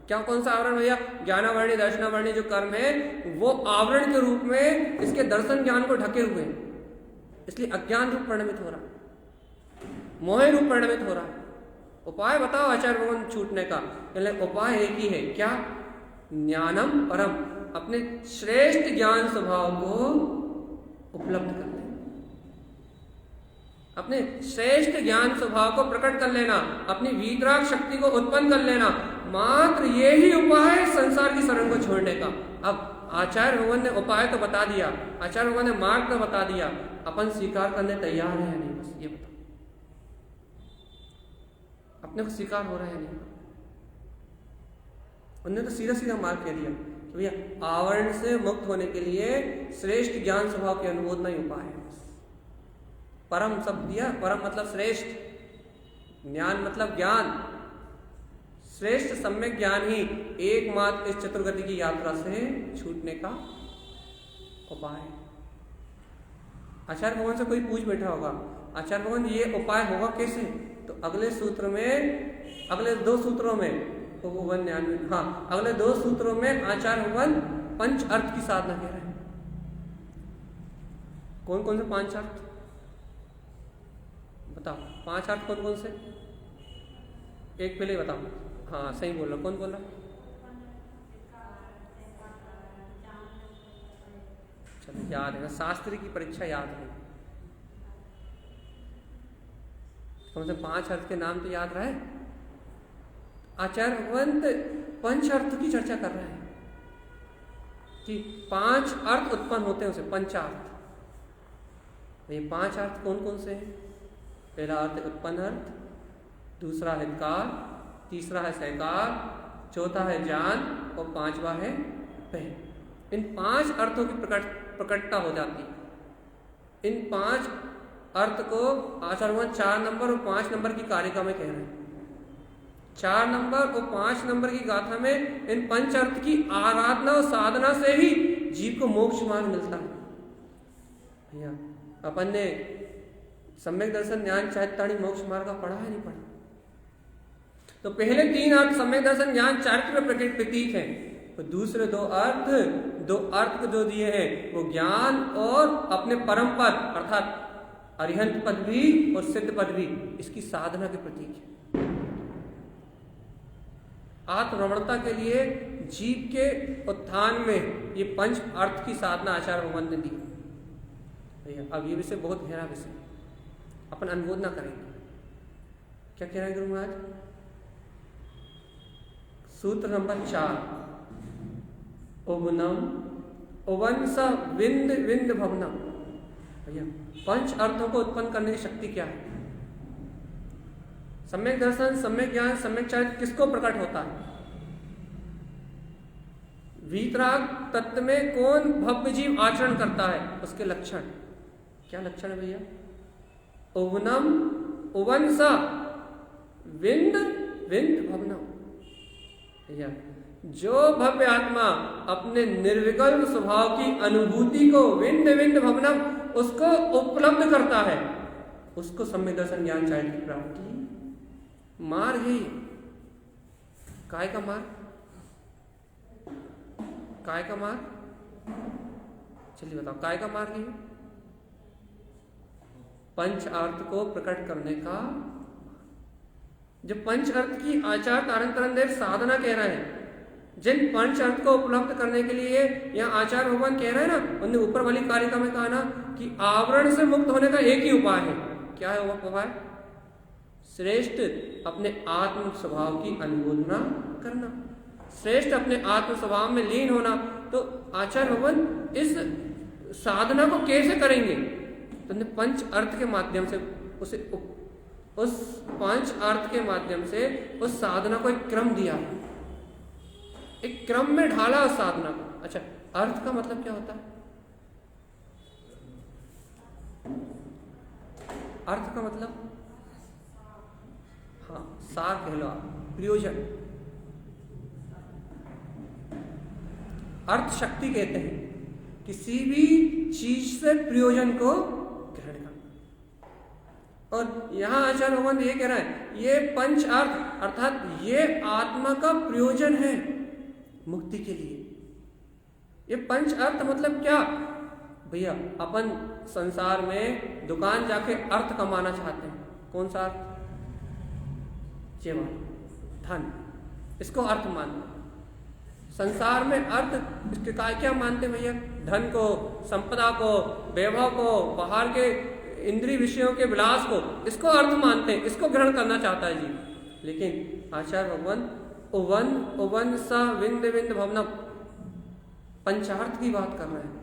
क्या कौन सा आवरण भैया? ज्ञानावरणी दर्शनावरणी जो कर्म है वो आवरण के रूप में इसके दर्शन ज्ञान को ढके हुए हैं, इसलिए अज्ञान रूप परिणमित हो रहा है, मोह रूप परिणमित हो रहा है। उपाय बताओ आचार्य भगवान छूटने का। उपाय एक ही है, क्या? ज्ञानम परम, अपने श्रेष्ठ ज्ञान स्वभाव को उपलब्ध कर लेना, अपने श्रेष्ठ ज्ञान स्वभाव को प्रकट कर लेना, अपनी वीतराग शक्ति को उत्पन्न कर लेना। मात्र ये ही उपाय है संसार की शरण को छोड़ने का। अब आचार्य भगवान ने उपाय तो बता दिया, आचार्य भगवान ने मार्ग तो बता दिया, अपन स्वीकार करने तैयार है या नहीं, बस ये बताओ। अपने को स्वीकार हो रहा है या नहीं? उन्होंने तो सीधा सीधा मार्ग कह दिया कि भैया आवरण से मुक्त होने के लिए श्रेष्ठ ज्ञान स्वभाव की अनुमोदना ही उपाय है। परम शब्द दिया, परम मतलब श्रेष्ठ, ज्ञान मतलब ज्ञान, श्रेष्ठ सम्यक ज्ञान ही एकमात्र इस चतुर्गति की यात्रा से छूटने का उपाय है। आचार्य भगवान से कोई पूछ बैठा होगा, आचार्य भगवान ये उपाय होगा कैसे? तो अगले सूत्र में, अगले दो सूत्रों में, हाँ अगले दो सूत्रों में आचार्य भगवान पंच अर्थ की साधना कह रहे हैं। कौन कौन से पांच अर्थ बताओ? पांच अर्थ कौन कौन से? एक पहले बताओ। हाँ सही बोल रहा, कौन बोल रहा? चलो याद है, शास्त्र की परीक्षा याद है, कम से पांच अर्थ के नाम तो याद रहे। आचार्य भगवंत पंच अर्थ की चर्चा कर रहे हैं कि पांच अर्थ उत्पन्न होते हैं, उसे पंचार्थ। ये पांच अर्थ कौन कौन से हैं? पहला अर्थ उत्पन्न अर्थ, दूसरा है कार, तीसरा है सहकार, चौथा है जान और पांचवा है पह। इन पांच अर्थों की प्रकटता हो जाती है। इन पांच अर्थ को आचार्य भगवान 4 नंबर और 5 नंबर की कारिका में कह रहे हैं। 4 नंबर और 5 नंबर की गाथा में इन पंच अर्थ की आराधना और साधना से ही जीव को मोक्ष मार्ग मिलता है। भैया अपन ने सम्यक दर्शन ज्ञान चारित्राणी मोक्ष मार्ग का पढ़ा है नहीं पढ़ा? तो पहले 3 अर्थ सम्यक दर्शन ज्ञान चारित्र में प्रतीक है, तो दूसरे दो अर्थ जो दिए हैं वो ज्ञान और अपने परम पद अर्थात अरिहंत पद भी और सिद्ध पद भी, इसकी साधना के प्रतीक है। आत्मरमणता के लिए जीव के उत्थान में ये पंच अर्थ की साधना आचार्य भगवान ने दी। भैया अब ये विषय बहुत गहरा विषय, अपन अनुमोदना करेंगे। क्या कह रहे हैं गुरु महाराज? सूत्र नंबर 4, उवनम उवंस विंद विंद भवनम। भैया पंच अर्थों को उत्पन्न करने की शक्ति क्या है? सम्यक दर्शन, सम्यक ज्ञान, सम्यक चरित्र किसको प्रकट होता है? वीतराग तत्व में कौन भव्य जीव आचरण करता है, उसके लक्षण क्या लक्षण है भैया? उवनम उवंस विंद विंद भवनम। भैया जो भव्य आत्मा अपने निर्विकल्प स्वभाव की अनुभूति को विंद विंद भवनम उसको उपलब्ध करता है, उसको सम्यक दर्शन ज्ञान चारित्र की प्राप्ति मार्ग ही। काय का मार्ग? काय का मार्ग? चलिए बताओ, काय का मार्ग है? पंच अर्थ को प्रकट करने का, जो पंच अर्थ की आचार तारण तरण देर साधना कह रहे हैं, जिन पंच अर्थ को उपलब्ध करने के लिए यहाँ आचार्य भगवान कह रहे हैं ना, उनने ऊपर वाली कारिका में कहा ना कि आवरण से मुक्त होने का एक ही उपाय है। क्या है वो उपाय? श्रेष्ठ अपने आत्म स्वभाव की अनुमोदना करना, श्रेष्ठ अपने आत्म स्वभाव में लीन होना। तो आचार्य भगवान इस साधना को कैसे करेंगे? तो पंच अर्थ के माध्यम से उस पंच अर्थ के माध्यम से उस साधना को एक क्रम दिया, एक क्रम में ढाला उस साधना को। अच्छा, अर्थ का मतलब क्या होता है? अर्थ का मतलब, हाँ, सार कह लो आप, प्रयोजन। अर्थ शक्ति कहते हैं किसी भी चीज से प्रयोजन को ग्रहण करना। और यहां आचार्य भगवान ये कह रहा है, ये पंच अर्थ अर्थात ये आत्मा का प्रयोजन है मुक्ति के लिए। ये पंच अर्थ मतलब क्या भैया? अपन संसार में दुकान जाके अर्थ कमाना चाहते हैं। कौन सा अर्थ? जीवन, धन, इसको अर्थ मानते हैं। संसार में अर्थ इसके क्या मानते हैं भैया? धन को, संपदा को, वैभव को, बाहर के इंद्रिय विषयों के विलास को, इसको अर्थ मानते हैं, इसको ग्रहण करना चाहता है जी। लेकिन आचार्य भगवान उवन उवन सा विंद विंद भवनम, पंचार्थ की बात कर रहे हैं।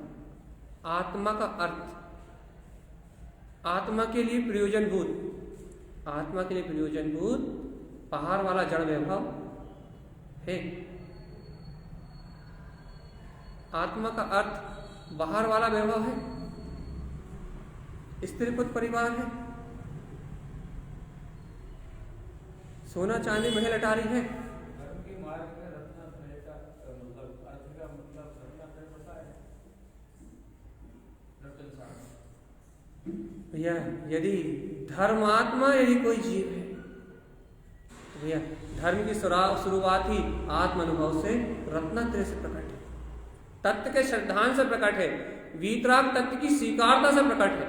आत्मा का अर्थ, आत्मा के लिए प्रयोजनभूत, आत्मा के लिए प्रयोजनभूत बाहर वाला जड़ वैभव है। आत्मा का अर्थ बाहर वाला वैभव है, स्त्री पुत्र परिवार है, सोना चांदी महल अटारी है। भैया यदि धर्मात्मा यदि कोई जीव है तो भैया धर्म की शुरुआत ही आत्म अनुभव से, रत्नात्रय से प्रकट है, तत्व के श्रद्धान से प्रकट है, वीतराग तत्व की स्वीकारता से प्रकट है।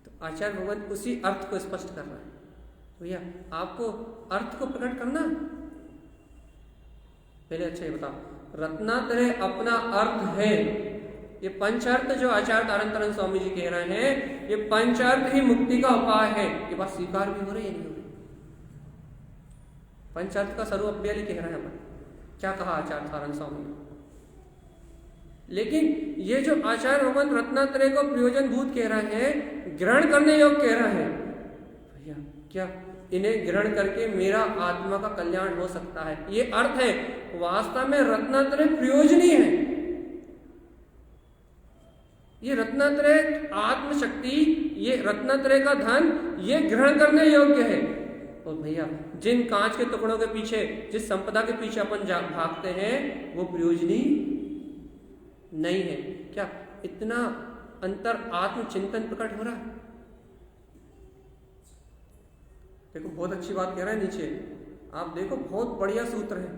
तो आचार्य भगवान उसी अर्थ को स्पष्ट कर रहा है। भैया आपको अर्थ को प्रकट करना, पहले अच्छा ये बताओ, रत्नात्रय अपना अर्थ है। ये पंचार्थ जो आचार्य तारण तरण स्वामी जी कह रहे हैं, ये पंचार्थ ही मुक्ति का उपाय है। ये बात स्वीकार भी हो रही है, नहीं हो रही? पंचार्थ का स्वरूप अव्यली कह रहे हैं अपन। क्या कहा आचार्य तारण स्वामी? लेकिन ये जो आचार्य भगवान रत्नात्रय को प्रयोजन भूत कह रहे हैं, ग्रहण करने योग्य कह रहे हैं, भैया क्या इन्हें ग्रहण करके मेरा आत्मा का कल्याण हो सकता है? ये अर्थ है। वास्तव में रत्नात्रय प्रयोजनीय है। ये रत्नात्रय आत्मशक्ति, ये रत्नात्रय का धन, ये ग्रहण करने योग्य है। और भैया जिन कांच के टुकड़ों के पीछे, जिस संपदा के पीछे अपन भागते हैं, वो प्रयोजनीय नहीं है। क्या इतना अंतर आत्मचिंतन प्रकट हो रहा है? देखो बहुत अच्छी बात कह रहा है नीचे, आप देखो बहुत बढ़िया सूत्र है,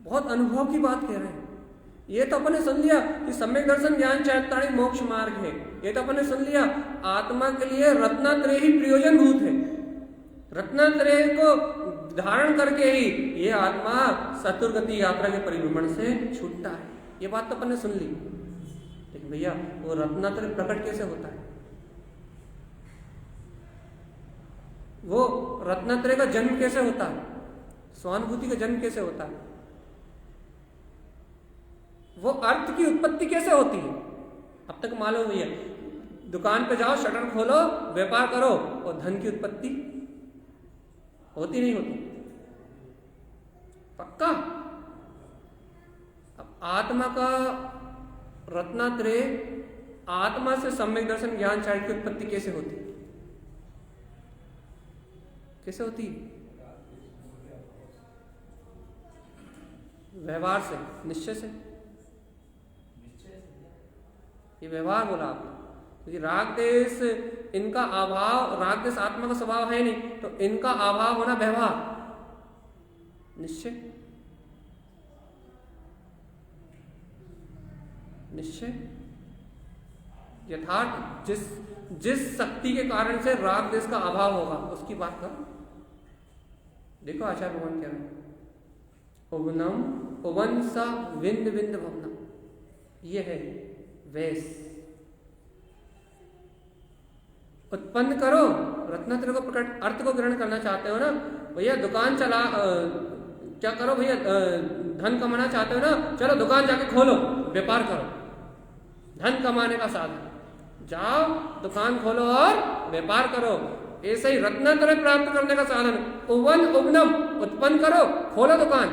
बहुत अनुभव की बात कह रहे हैं। ये तो अपन ने सुन लिया कि सम्यक दर्शन ज्ञान चैताणी मोक्ष मार्ग है। ये तो अपन ने सुन लिया आत्मा के लिए रत्नात्रय ही प्रयोजन भूत है। रत्नात्रय को धारण करके ही ये आत्मा चतुर्गति यात्रा के परिभ्रमण से छूटता है। ये बात तो अपन ने सुन ली। लेकिन भैया वो रत्नात्रय प्रकट कैसे होता है? वो रत्नात्रय का जन्म कैसे होता है? स्वानुभूति का जन्म कैसे होता है? वो अर्थ की उत्पत्ति कैसे होती है? अब तक मालूम हुई है, दुकान पे जाओ, शटर खोलो, व्यापार करो, और धन की उत्पत्ति होती नहीं होती? पक्का? अब आत्मा का रत्नात्रय, आत्मा से सम्यक दर्शन ज्ञान चार्य की उत्पत्ति कैसे होती है? कैसे होती है? व्यवहार से, निश्चय से। ये व्यवहार बोला आपने, क्योंकि राग देश इनका अभाव, राग देश आत्मा का स्वभाव है नहीं, तो इनका अभाव होना व्यवहार, निश्चय। निश्चय यथार्थ जिस शक्ति के कारण से राग देश का अभाव होगा उसकी बात करो। देखो आचार्य भगवान कह रहे हैं उवनम उवंसा विंद विंद भवनम, ये है वैस। उत्पन्न करो, रत्नात्रय को प्रकट अर्थ को ग्रहण करना चाहते हो ना भैया, दुकान चला क्या करो भैया, धन कमाना चाहते हो ना, चलो दुकान जाके खोलो, व्यापार करो, धन कमाने का साधन, जाओ दुकान खोलो और व्यापार करो। ऐसे ही रत्नात्रय प्राप्त करने का साधन उवन उवनम, उत्पन्न करो, खोलो दुकान,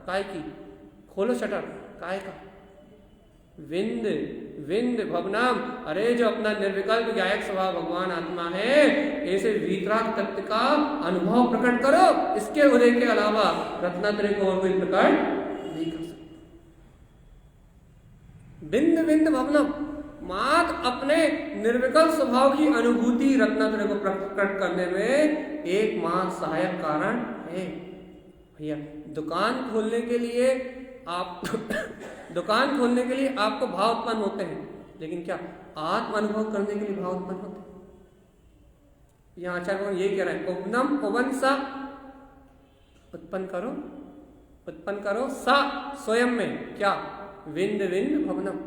काय की खोलो शटर, काय का, विंद विंद भवनाम, अरे जो अपना निर्विकल्प गायक स्वभाव भगवान आत्मा है, ऐसे वीतराग तत्व का अनुभव प्रकट करो। इसके उदय के अलावा रत्नात्रय को और कोई प्रकट नहीं कर सकता। विंद विंद भवनम, मात्र अपने निर्विकल्प स्वभाव की अनुभूति रत्नात्रय को प्रकट करने में एकमात्र सहायक कारण है। भैया दुकान खोलने के लिए आप दुकान खोलने के लिए आपको भाव उत्पन्न होते हैं, लेकिन क्या आत्म अनुभव करने के लिए भाव उत्पन्न होते हैं? यहां आचार्य भगवान यही कह रहे हैं उवनम उवंसा, उत्पन्न करो सा स्वयं में, क्या विंद विंद भवनम,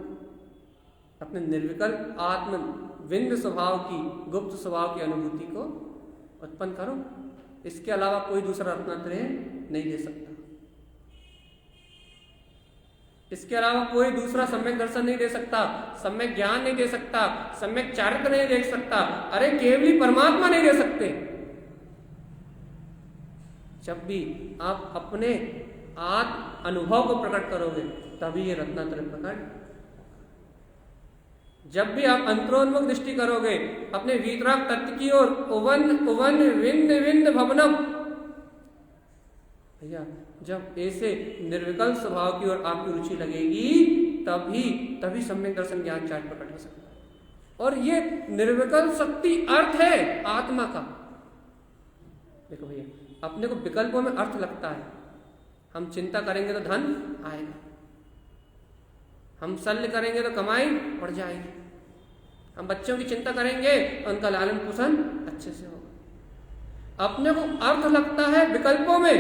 अपने निर्विकल्प आत्म विंद स्वभाव की, गुप्त स्वभाव की अनुभूति को उत्पन्न करो। इसके अलावा कोई दूसरा रत्नात्रय नहीं दे सकता, इसके अलावा कोई दूसरा सम्यक दर्शन नहीं दे सकता, सम्यक ज्ञान नहीं दे सकता, सम्यक चारित्र नहीं दे सकता, अरे केवली परमात्मा नहीं दे सकते। जब भी आप अपने आत्म अनुभव को प्रकट करोगे तभी ये रत्नात्रय प्रकट। जब भी आप अंतरोन्मुख दृष्टि करोगे अपने वीतराग तत्व की ओर, उवन उवन विंद विंद भवनम, भैया जब ऐसे निर्विकल्प स्वभाव की ओर आपकी रुचि लगेगी तभी सम्यक दर्शन ज्ञान चार्ट प्रकट हो सकता है। और ये निर्विकल्प शक्ति अर्थ है आत्मा का। देखो भैया अपने को विकल्पों में अर्थ लगता है, हम चिंता करेंगे तो धन आएगा, हम शल्य करेंगे तो कमाई बढ़ जाएगी, हम बच्चों की चिंता करेंगे तो उनका लालन पोषण अच्छे से होगा। अपने को अर्थ लगता है विकल्पों में,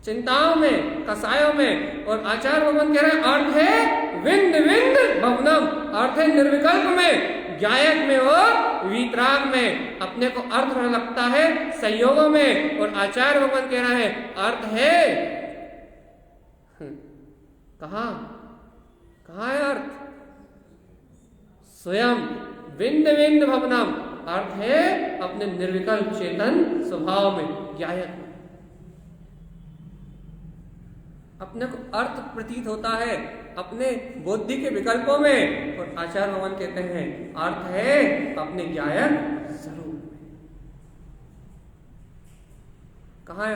चिंताओं में, कसायों में, और आचार्य भगवान कह रहे हैं अर्थ है विंद विंद भवनम, अर्थ है निर्विकल्प में, ज्ञायक में और वीतराग में। अपने को अर्थ लगता है संयोगों में, और आचार्य भगवान कह रहा है अर्थ है कहाँ है अर्थ? स्वयं विंद विंद भवनम, अर्थ है अपने निर्विकल्प चेतन स्वभाव में, ज्ञायक में। अपने को अर्थ प्रतीत होता है अपने बुद्धि के विकल्पों में, और आचार्य भगवान कहते हैं अर्थ है अपने ज्ञायक स्वरूप में। कहाँ है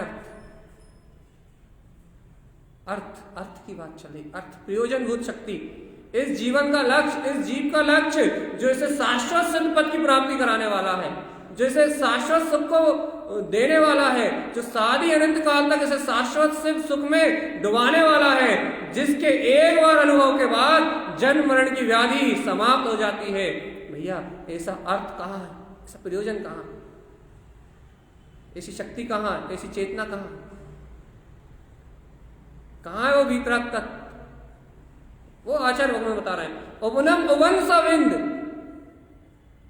अर्थ? अर्थ की बात चले, अर्थ प्रयोजनभूत शक्ति, इस जीवन का लक्ष्य, इस जीव का लक्ष्य जो इसे शाश्वत सिद्ध पद की प्राप्ति कराने वाला है, जो इसे शाश्वत सुख को देने वाला है, जो सारी अनंत काल तक इसे शाश्वत सिद्ध सुख में डुबाने वाला है, जिसके एक बार अनुभव के बाद जन्म मरण की व्याधि समाप्त हो जाती है। भैया ऐसा अर्थ कहाँ है? ऐसा प्रयोजन कहाँ है? ऐसी शक्ति कहाँ है? ऐसी चेतना कहाँ है? कहाँ है वो वीतराग तत्व? वो आचार्य भगवान बता रहे हैं उवनम उवन सा विंद,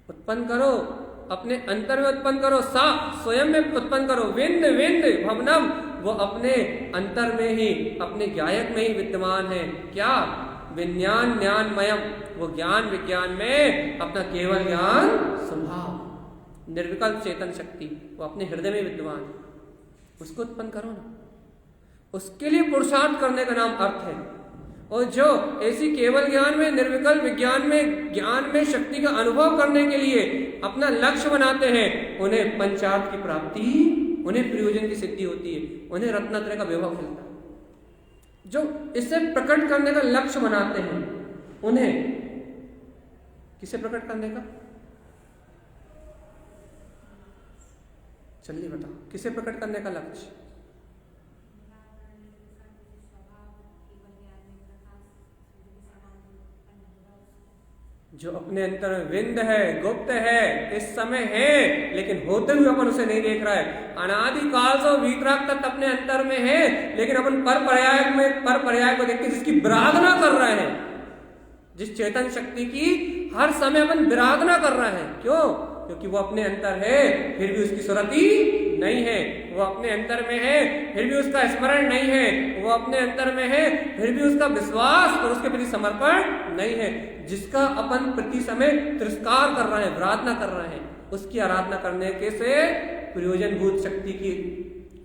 उत्पन्न करो अपने अंतर में, उत्पन्न करो सा स्वयं में, उत्पन्न करो विंद विंद भवनम, वो अपने अंतर में ही, अपने ज्ञायक में ही विद्यमान है। क्या? विज्ञान ज्ञानमयम, वो ज्ञान विज्ञान में अपना केवल ज्ञान स्वभाव, निर्विकल्प चेतन शक्ति वो अपने हृदय में विद्यमान है। उसको उत्पन्न करो ना, उसके लिए पुरुषार्थ करने का नाम अर्थ है। और जो ऐसी केवल ज्ञान में, निर्विकल्प विज्ञान में, ज्ञान में शक्ति का अनुभव करने के लिए अपना लक्ष्य बनाते हैं, उन्हें पंचार्थ की प्राप्ति, उन्हें प्रयोजन की सिद्धि होती है, उन्हें रत्नात्रय का वैभव मिलता है। जो इसे प्रकट करने का लक्ष्य बनाते हैं, उन्हें किसे प्रकट करने का? चलिए बताओ, किसे प्रकट करने का लक्ष्य? जो अपने अंतर में विंद है, गुप्त है, इस समय है, लेकिन होते हुए अपन उसे नहीं देख रहा है। अनादि काल से वीतराग तक अपने अंतर में है, लेकिन अपन पर पर्याय को देख के जिसकी विराधना कर रहे हैं, जिस चेतन शक्ति की हर समय अपन विराधना कर रहे हैं। क्यों? क्योंकि वो अपने अंतर है, फिर भी उसकी सुरति नहीं है। वो अपने अंतर में है, फिर भी उसका स्मरण नहीं है। वो अपने अंतर में है, फिर भी उसका विश्वास और उसके प्रति समर्पण नहीं है। जिसका अपन प्रति समय तिरस्कार कर रहे हैं, विराधना कर रहे हैं, उसकी आराधना करने के से प्रयोजनभूत शक्ति की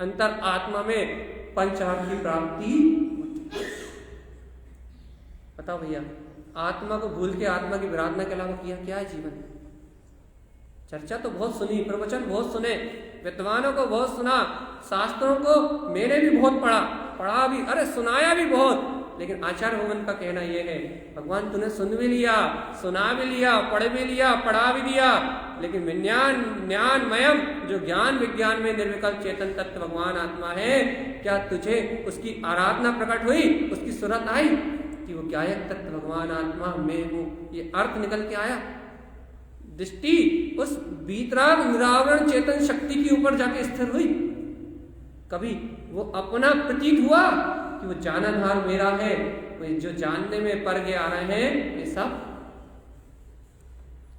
अंतर आत्मा में पंचार्थ की प्राप्ति होती है। बताओ भैया, आत्मा को भूल के आत्मा की विराधना के अलावा किया क्या है जीवन? चर्चा तो बहुत सुनी, प्रवचन बहुत सुने, विद्वानों को बहुत सुना, शास्त्रों को मैंने भी बहुत पढ़ा भी, अरे सुनाया भी बहुत, लेकिन आचार्य भगवान का कहना यह है, भगवान तूने सुन भी लिया, सुना भी लिया, पढ़ भी लिया, पढ़ा भी दिया, लेकिन विज्ञान ज्ञानमयम जो ज्ञान विज्ञान में निर्विकल्प चेतन तत्व भगवान आत्मा है, क्या तुझे उसकी आराधना प्रकट हुई, उसकी सुरत आई कि वो ज्ञायक तत्व भगवान आत्मा मैं हूं, ये अर्थ निकल के आया? दृष्टि उस वीतराग निरावरण चेतन शक्ति के ऊपर जाके स्थिर हुई? कभी वो अपना प्रतीत हुआ कि वो जाननहार मेरा है, वो जो जानने में पर गए आ रहे हैं, ये सब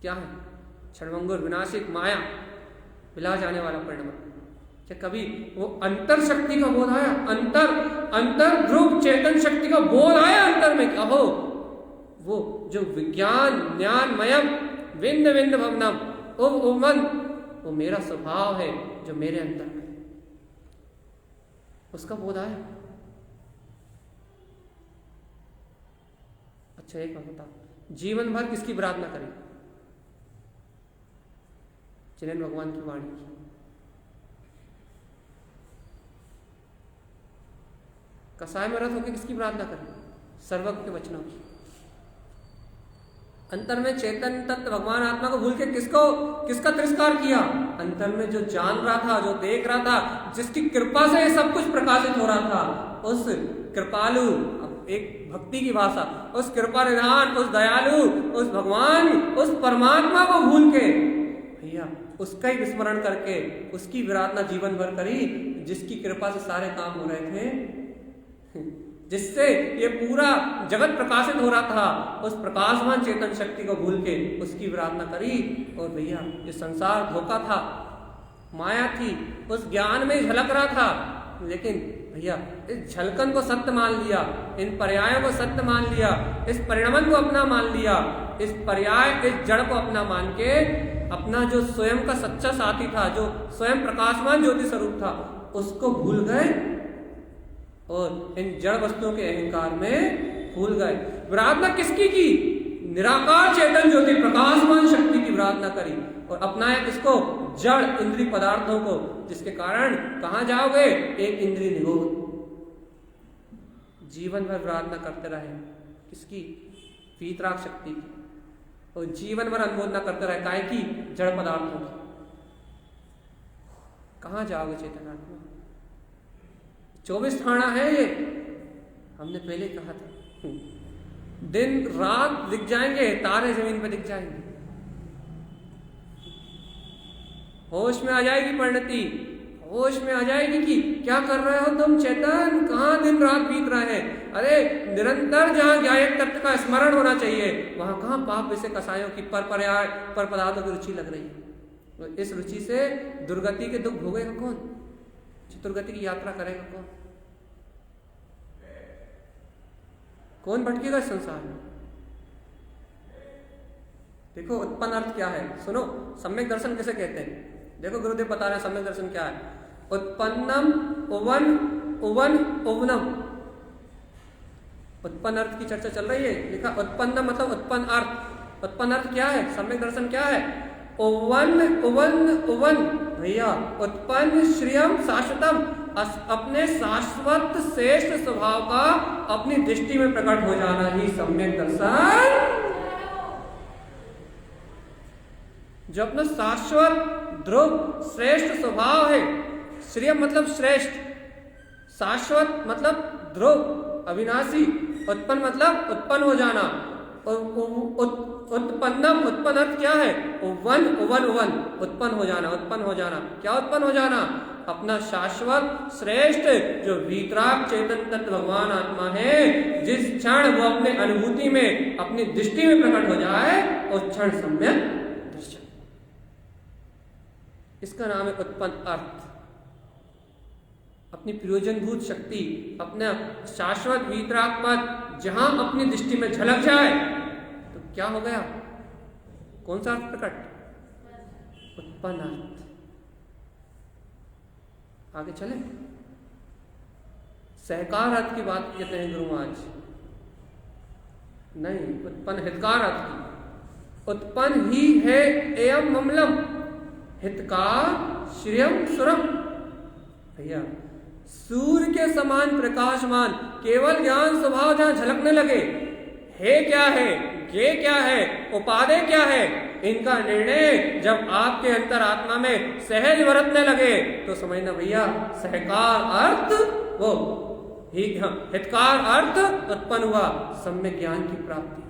क्या है? क्षणभंगुर विनाशिक माया, मिला जाने वाला परिणाम। क्या कभी वो अंतर शक्ति का बोध आया? अंतर ध्रुव चेतन शक्ति का बोध आया अंतर में? क्या हो वो जो विज्ञान ज्ञानमयम विंद विंद भवनम उमन, वो मेरा स्वभाव है जो मेरे अंदर में, उसका बोध आया? अच्छा एक बात बता, जीवन भर किसकी विराधना करें? जिन्हें भगवान की वाणी की। कसाय में रथ होकर किसकी प्रार्थना करें? सर्वज्ञ के वचनों की। अंतर में चेतन तत्व भगवान आत्मा को भूल के किसका तिरस्कार किया? अंतर में जो जान रहा था, जो देख रहा था, जिसकी कृपा से ये सब कुछ प्रकाशित हो रहा था, उस कृपालु, एक भक्ति की भाषा, उस कृपा निधान, उस दयालु, उस भगवान, उस परमात्मा को भूल के भैया उसका ही विस्मरण करके उसकी विराधना जीवन भर करी, जिसकी कृपा से सारे काम हो रहे थे, जिससे ये पूरा जगत प्रकाशित हो रहा था, उस प्रकाशमान चेतन शक्ति को भूल के उसकी विराधना करी। और भैया ये संसार धोखा था, माया थी, उस ज्ञान में झलक रहा था, लेकिन भैया इस झलकन को सत्य मान लिया, इन पर्यायों को सत्य मान लिया, इस परिणमन को अपना मान लिया, इस पर्याय, इस जड़ को अपना मान के अपना जो स्वयं का सच्चा साथी था, जो स्वयं प्रकाशमान ज्योति स्वरूप था, उसको भूल गए और इन जड़ वस्तुओं के अहंकार में भूल गए। विराधना किसकी की? निराकार चेतन ज्योति प्रकाशमान शक्ति की विराधना करी और अपनाया किसको? जड़ इंद्रिय पदार्थों को, जिसके कारण कहां जाओगे? एक इंद्रिय निरोध। जीवन भर विराधना करते रहे किसकी? वीतराग शक्ति की, और जीवन भर अनुमोदना करते रहे काय की? जड़ पदार्थों की। कहां जाओगे चेतन आत्मा? 24 थाना है ये, हमने पहले कहा था। दिन रात दिख जाएंगे, तारे जमीन पे दिख जाएंगे, होश में आ जाएगी परिणति, होश में आ जाएगी कि क्या कर रहे हो तुम चेतन, कहां दिन रात बीत रहे हैं। अरे निरंतर जहां ज्ञायक तत्व का स्मरण होना चाहिए, वहां कहां पाप वैसे कसायों की पर पदार्थों की रुचि लग रही है। इस रुचि से दुर्गति के दुख भोगेगा कौन? चतुर्गति की यात्रा करेगा कौन? कौन भटकेगा इस संसार में? देखो उत्पन्न अर्थ क्या है, सुनो। सम्यक दर्शन किसे कहते हैं? देखो गुरुदेव बता रहे हैं सम्यक दर्शन क्या है। उत्पन्नम उवन उवन उवनम, उत्पन्न अर्थ की चर्चा चल रही है। लिखा उत्पन्न मतलब उत्पन्न अर्थ। उत्पन्न अर्थ क्या है? सम्यक दर्शन क्या है? उवन उवन उवन, भैया उत्पन्न श्रियम शाश्वतम, अपने शाश्वत श्रेष्ठ स्वभाव का अपनी दृष्टि में प्रकट हो जाना ही सम्यक दर्शन। जो अपना शाश्वत ध्रुव श्रेष्ठ स्वभाव है, श्रेय मतलब श्रेष्ठ, शाश्वत मतलब ध्रुव अविनाशी, उत्पन्न मतलब उत्पन्न हो जाना, उत्पन्नम, उत्पन्न अर्थ क्या है? उवन उवन उवन, उत्पन्न हो जाना, उत्पन्न हो जाना। क्या उत्पन्न हो जाना? अपना शाश्वत श्रेष्ठ जो वीतराग चेतन तत्व भगवान आत्मा है, जिस क्षण वो अपने अनुभूति में, अपनी दृष्टि में प्रकट हो जाए, उस क्षण सम्यक दर्शन। इसका नाम है उत्पन्न अर्थ। अपनी प्रयोजनभूत शक्ति, अपना शाश्वत वीतराग पद जहां अपनी दृष्टि में झलक जाए तो क्या हो गया? कौन सा अर्थ प्रकट? उत्पन्न अर्थ। आगे चले, सहकार अर्थ की बात कहते हैं गुरु आज, नहीं, उत्पन्न हितकार अर्थ की। उत्पन्न ही है एवं ममलम, हितकार श्रियम सुरम। भैया सूर्य के समान प्रकाशमान केवल ज्ञान स्वभाव जहां झलकने लगे, है क्या है, ये क्या है, उपादेय क्या है, इनका निर्णय जब आपके अंतर आत्मा में सहज बरतने लगे तो समझना भैया सहकार अर्थ वो हितकार अर्थ उत्पन्न हुआ, सम्यक ज्ञान की प्राप्ति,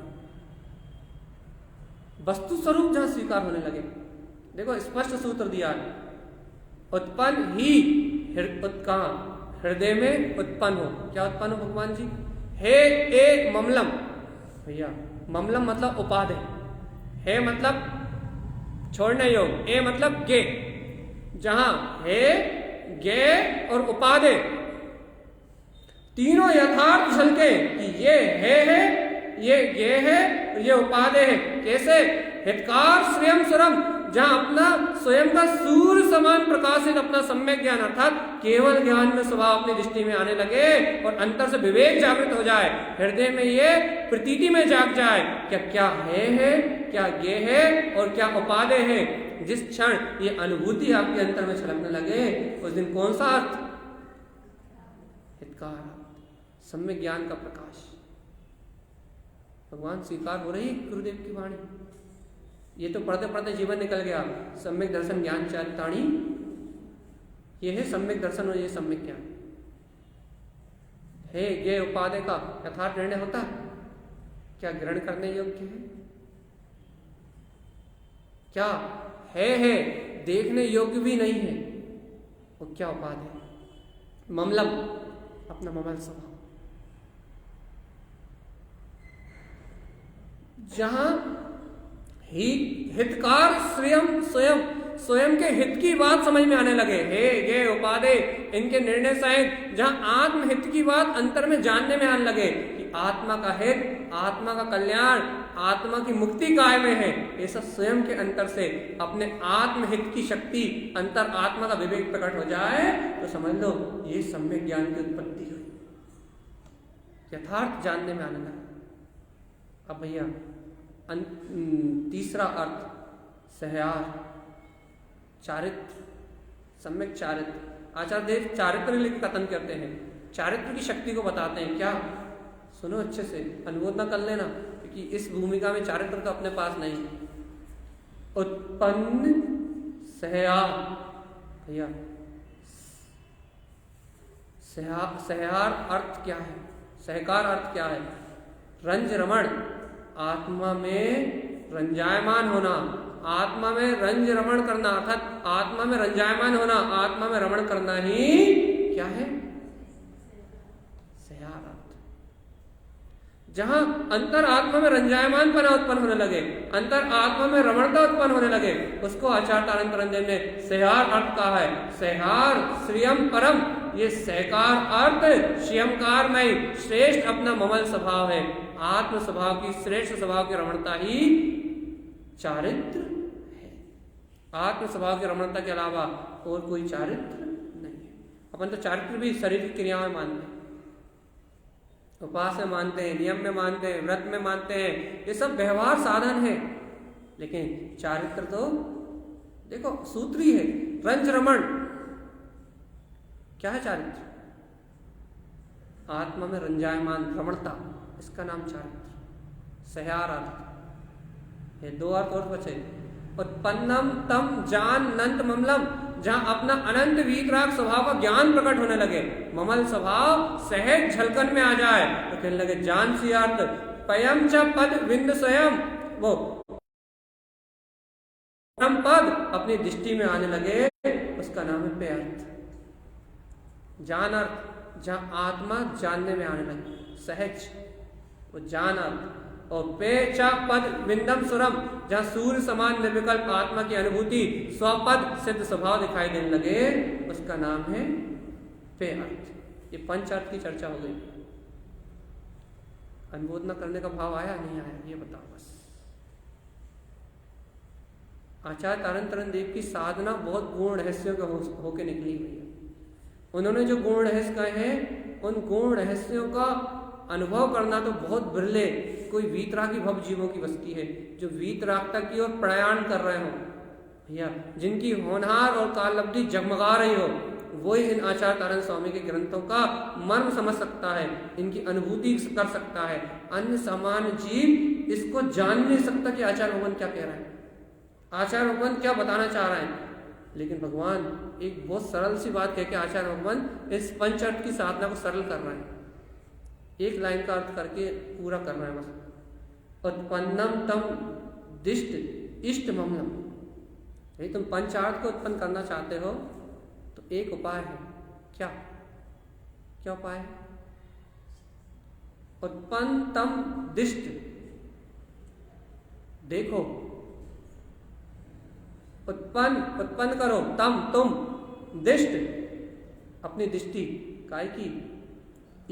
वस्तु स्वरूप जहां स्वीकार होने लगे। देखो स्पष्ट सूत्र दिया, उत्पन्न ही हृदय में उत्पन्न हो। क्या उत्पन्न हो भगवान जी? हे ए ममलम। भैया ममलम मतलब उपादेय, है मतलब छोड़ने योग, ए मतलब गे, जहां है गे और उपादेय तीनों यथार्थ झलके कि ये है, ये गे है, ये उपादेय है। कैसे? हितकार स्वयं स्वरम, जहां अपना स्वयं का सूर्य समान प्रकाशित अपना सम्यक ज्ञान अर्थात केवल ज्ञान में स्वभाव अपनी दृष्टि में आने लगे और अंतर से विवेक जागृत हो जाए, हृदय में ये प्रतीति में जाग जाए क्या है, क्या ये है और क्या उपादेय है। जिस क्षण ये अनुभूति आपके अंतर में छलकने लगे उस दिन कौन सा अर्थ? हितकार, सम्यक ज्ञान का प्रकाश। भगवान स्वीकार हो रही गुरुदेव की वाणी। ये तो पढ़ते पढ़ते जीवन निकल गया। सम्यक दर्शन ज्ञान चारिताणी, ये है सम्यक दर्शन और ये सम्यक ज्ञान है। ये उपादेय का यथार्थ निर्णय होता है, क्या ग्रहण करने योग्य है, क्या है देखने योग्य भी नहीं है, और क्या उपादेय? ममलम, अपना ममल स्वभाव, जहां हितकार स्वयं के हित की बात समझ में आने लगे, हे ये उपादेय इनके निर्णय सहित जहां आत्महित की बात अंतर में जानने में आने लगे कि आत्मा का हित, आत्मा का कल्याण, आत्मा की मुक्ति काय में है, ऐसा स्वयं के अंतर से अपने आत्महित की शक्ति, अंतर आत्मा का विवेक प्रकट हो जाए तो समझ लो ये सम्यक ज्ञान की उत्पत्ति हुई, यथार्थ जानने में आने लगा। अब भैया तीसरा अर्थ सहयार, चारित्र, सम्यक चारित्र। आचार्य देव चारित्र लिख कथन करते हैं, चारित्र की शक्ति को बताते हैं। क्या? सुनो अच्छे से, अनुमोद न कर लेना, क्योंकि इस भूमिका में चारित्र तो अपने पास नहीं। उत्पन्न सहयार, भैया सहयार अर्थ क्या है? सहकार अर्थ क्या है? रंज रमण, आत्मा में रंजायमान होना, आत्मा में रंज रमण करना, अर्थात आत्मा में रंजायमान होना, आत्मा में रमण करना ही क्या है? सहयार अर्थ। जहां अंतर आत्मा में रंजायमान पना उत्पन्न होने लगे, अंतर आत्मा में रमणता उत्पन्न होने लगे, उसको आचार्य अनंत रंजन ने सहयार अर्थ कहा है। सहयार श्रियम परम, ये सहकार अर्थ श्रियमकार में श्रेष्ठ अपना ममल स्वभाव है, आत्म स्वभाव की श्रेष्ठ स्वभाव की रमणता ही चारित्र है। आत्म स्वभाव की रमणता के अलावा और कोई चारित्र नहीं है। अपन तो चारित्र भी शरीर की क्रियाओं में मानते हैं, उपास में मानते हैं, नियम में मानते हैं, व्रत में मानते हैं, ये सब व्यवहार साधन है, लेकिन चारित्र तो देखो सूत्री है। रंज रमण क्या है? चारित्र, आत्मा में रंजायमान रमणता, इसका नाम चारित्र। सहयार अर्थ, ये दो अर्थ और बचे। उत्पन्नम तम जान नंत ममलम, जहां अपना अनंत वीतराग स्वभाव का ज्ञान प्रकट होने लगे, ममल स्वभाव सहज झलकन में आ जाए तो कहने लगे जान सी अर्थ, पयम च पद विंद स्वयं, वो परम पद अपनी दृष्टि में आने लगे, उसका नाम है पे अर्थ। जान अर्थ, जहां आत्मा जानने में आने लगे, सहज, वो जान अर्थ। और पे च पद विंदम सुरम, जहां सूर्य समान निर्विकल्प आत्मा की अनुभूति स्वपद सिद्ध स्वभाव दिखाई देने लगे, उसका नाम है पे अर्थ। ये पंच अर्थ की चर्चा हो गई। अनुमोदना करने का भाव आया नहीं आया, ये बताओ बस। आचार्य तारण तरण देव की साधना बहुत गुण रहस्यों के होके निकली हुई है। उन्होंने जो गुण रहस्य कहे हैं, उन गुण रहस्यों का अनुभव करना तो बहुत बिरले कोई वीतरागी भव जीवों की बस्ती है, जो वीतरागता की ओर प्रयाण कर रहे हो भैया, जिनकी होनहार और कालब्धि जगमगा रही हो, वही इन आचार्य तारण स्वामी के ग्रंथों का मर्म समझ सकता है, इनकी अनुभूति कर सकता है। अन्य सामान्य जीव इसको जान नहीं सकता कि आचार्य भगवान क्या कह रहा है, आचार्य भगवान क्या बताना चाह रहे हैं। लेकिन भगवान एक बहुत सरल सी बात कह के आचार्य भगवान इस पंच अर्थ की साधना को सरल कर रहे हैं, एक लाइन का अर्थ करके पूरा कर रहे हैं बस। उत्पन्नम तम दिष्ट इष्ट ममलम, यदि तुम पंचार्थ को उत्पन्न करना चाहते हो तो एक उपाय है। क्या क्या उपाय है? उत्पन्न तम दिष्ट, देखो, उत्पन्न करो, तम तुम, दिष्ट अपनी दृष्टि, काय की?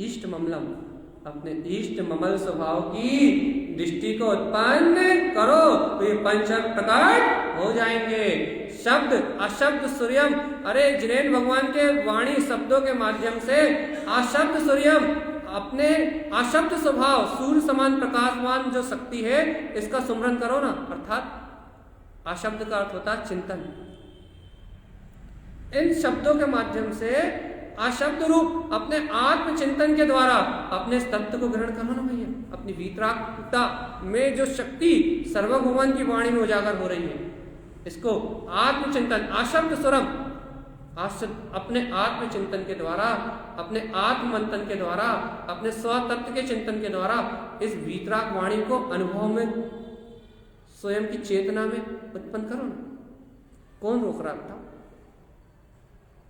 इष्ट ममलम, अपने इष्ट ममल स्वभाव की दृष्टि को उत्पन्न करो, तो ये पंच प्रकट हो जाएंगे। शब्द अशब्द सूर्यम, अरे जिनेन भगवान के वाणी शब्दों के माध्यम से अशब्द सूर्यम, अपने अशब्द स्वभाव सूर्य समान प्रकाशवान जो शक्ति है, इसका सुमरन करो ना। अर्थात अशब्द का अर्थ होता है चिंतन। इन शब्दों के माध्यम से अशब्द रूप अपने आत्मचिंतन के द्वारा अपने तत्व को ग्रहण करो ना भैया। अपनी वीतरागता में जो शक्ति सर्वभगवान की वाणी में उजागर हो रही है, इसको आत्मचिंतन, अशब्द स्वरम, अपने आत्मचिंतन के द्वारा, अपने आत्ममंथन के द्वारा, अपने स्वतत्व के चिंतन के द्वारा इस वीतराग वाणी को अनुभव में, स्वयं की चेतना में उत्पन्न करो ना। कौन रोक रहा था?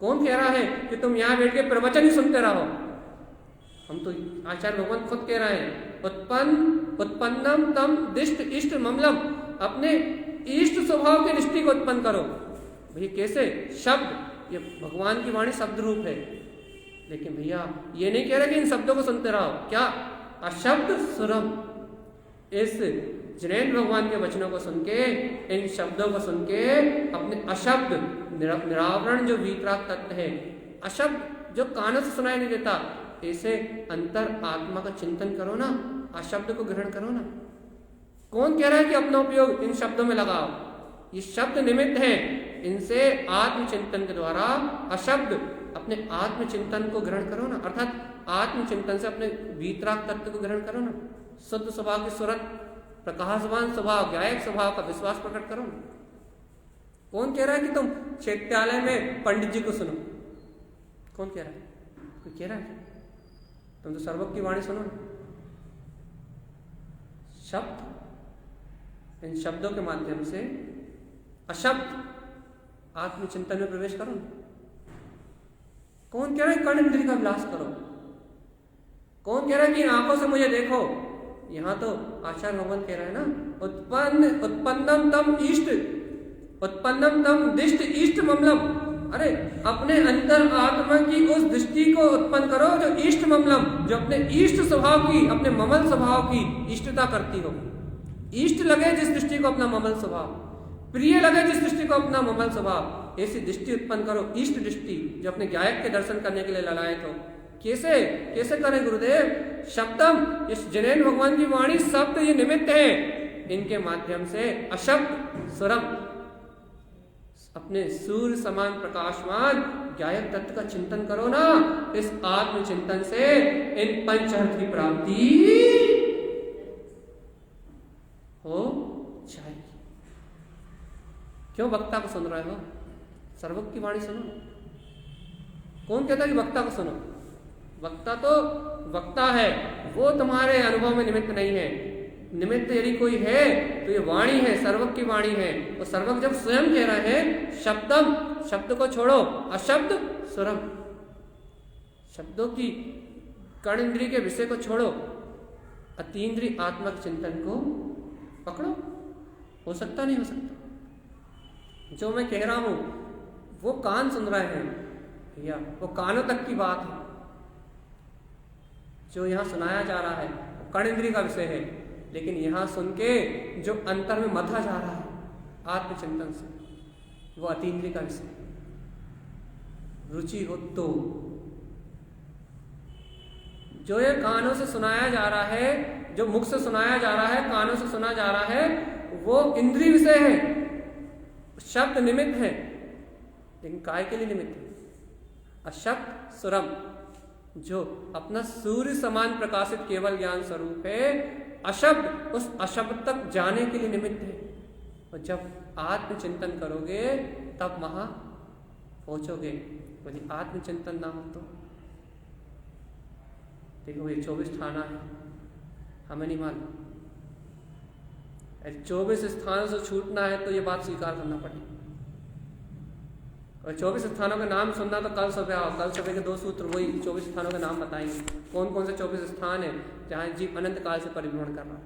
कौन कह रहा है कि तुम यहां बैठ के प्रवचन ही सुनते रहो? हम तो आचार्य भगवान खुद कह रहे हैं, उत्पन्नम तम दिष्ट इष्ट ममलम, अपने इष्ट स्वभाव की दृष्टि को उत्पन्न करो। भैया कैसे? शब्द, ये भगवान की वाणी शब्द रूप है, लेकिन भैया ये नहीं कह रहे कि इन शब्दों को सुनते रहो। क्या? अशब्द सुरम, इस जिनेन भगवान के वचनों को सुन के, इन शब्दों को सुन के अपने अशब्द निरावरण जो वीतराग तत्व है, अशब्द जो कानों से सुनाई नहीं देता, ऐसे अंतर आत्मा का चिंतन करो ना, अशब्द को ग्रहण करो ना। कौन कह रहा है कि अपना उपयोग इन शब्दों में लगाओ? ये शब्द निमित्त है, इनसे आत्मचिंतन के द्वारा अशब्द अपने आत्मचिंतन को ग्रहण करो ना। अर्थात आत्मचिंतन से अपने वीतराग तत्व को ग्रहण करो ना। शुद्ध स्वभाव की सूरत, प्रकाशवान स्वभाव, गायक स्वभाव का विश्वास प्रकट करो ना। कौन कह रहा है कि तुम चैत्यालय में पंडित जी को सुनो? कौन कह रहा है? कोई कह रहा है? तुम तो सर्वज्ञ की वाणी सुनो। शब्द, इन शब्दों के माध्यम से अशब्द आत्मचिंतन में प्रवेश करो। कौन कह रहा है कर्ण इंद्रिय का विलास करो? कौन कह रहा है कि आंखों से मुझे देखो? यहां तो आचार्य भगवान कह रहे हैं ना, उत्पन्नम तम इष्ट, उत्पन्नम तम दिष्ट इष्ट ममलम। अरे अपने अंतर आत्मा की उस दृष्टि को उत्पन्न करो जो इष्ट ममलम, जो अपने इष्ट स्वभाव की, अपने ममल स्वभाव की इष्टता करती हो। इष्ट लगे जिस दृष्टि को अपना ममल स्वभाव, प्रिय लगे जिस दृष्टि को अपना ममल स्वभाव, ऐसी दृष्टि उत्पन्न करो, इष्ट दृष्टि जो अपने गायक के दर्शन करने के लिए ललायत हो। कैसे कैसे करें गुरुदेव? शब्दम, इस जिनेन भगवान की वाणी शब्द ये निमित्त है, इनके माध्यम से अशब्द स्वरम, अपने सूर्य समान प्रकाशवान गायक तत्व का चिंतन करो ना। इस आत्मचिंतन से इन पंचअर्थ की प्राप्ति हो जाएगी। क्यों वक्ता को सुन रहे हो? सर्वज्ञ की वाणी सुनो। कौन कहता है कि वक्ता को सुनो? वक्ता तो वक्ता है, वो तुम्हारे अनुभव में निमित्त नहीं है। निमित्त यदि कोई है तो ये वाणी है, सर्वज्ञ की वाणी है। और सर्वज्ञ जब स्वयं कह रहे हैं शब्दम, शब्द को छोड़ो, अशब्द सुरम, शब्दों की कर्ण इंद्रिय के विषय को छोड़ो, अतीन्द्रिय आत्मक चिंतन को पकड़ो। हो सकता नहीं हो सकता। जो मैं कह रहा हूं वो कान सुन रहे हैं भैया, वो कानों तक की बात है। जो यहाँ सुनाया जा रहा है कर्ण इंद्रिय का विषय है, लेकिन यहाँ सुन के जो अंतर में मथा जा रहा है आत्मचिंतन से, वो अतीन्द्रिय का विषय है। रुचि हो तो जो ये कानों से सुनाया जा रहा है, जो मुख से सुनाया जा रहा है, कानों से सुना जा रहा है, वो इंद्रिय विषय है। शब्द निमित्त है, लेकिन काय के लिए निमित्त है? अशब्द सुरम, जो अपना सूर्य समान प्रकाशित केवल ज्ञान स्वरूप है, अशब्द उस अशब्द तक जाने के लिए निमित्त है। और जब आत्मचिंतन करोगे तब वहां पहुंचोगे। यदि आत्मचिंतन ना हो तो देखो, ये 24 थाना है, हमें नहीं मालूम। 24 स्थानों से छूटना है तो ये बात स्वीकार करना पड़ेगी। और 24 स्थानों के नाम सुनना तो कल सुबह आओ, कल सुबह के 2 सूत्र वही 24 स्थानों के नाम बताएंगे, कौन कौन से 24 स्थान है जहाँ जीव अनंत काल से परिभ्रमण कर रहा है।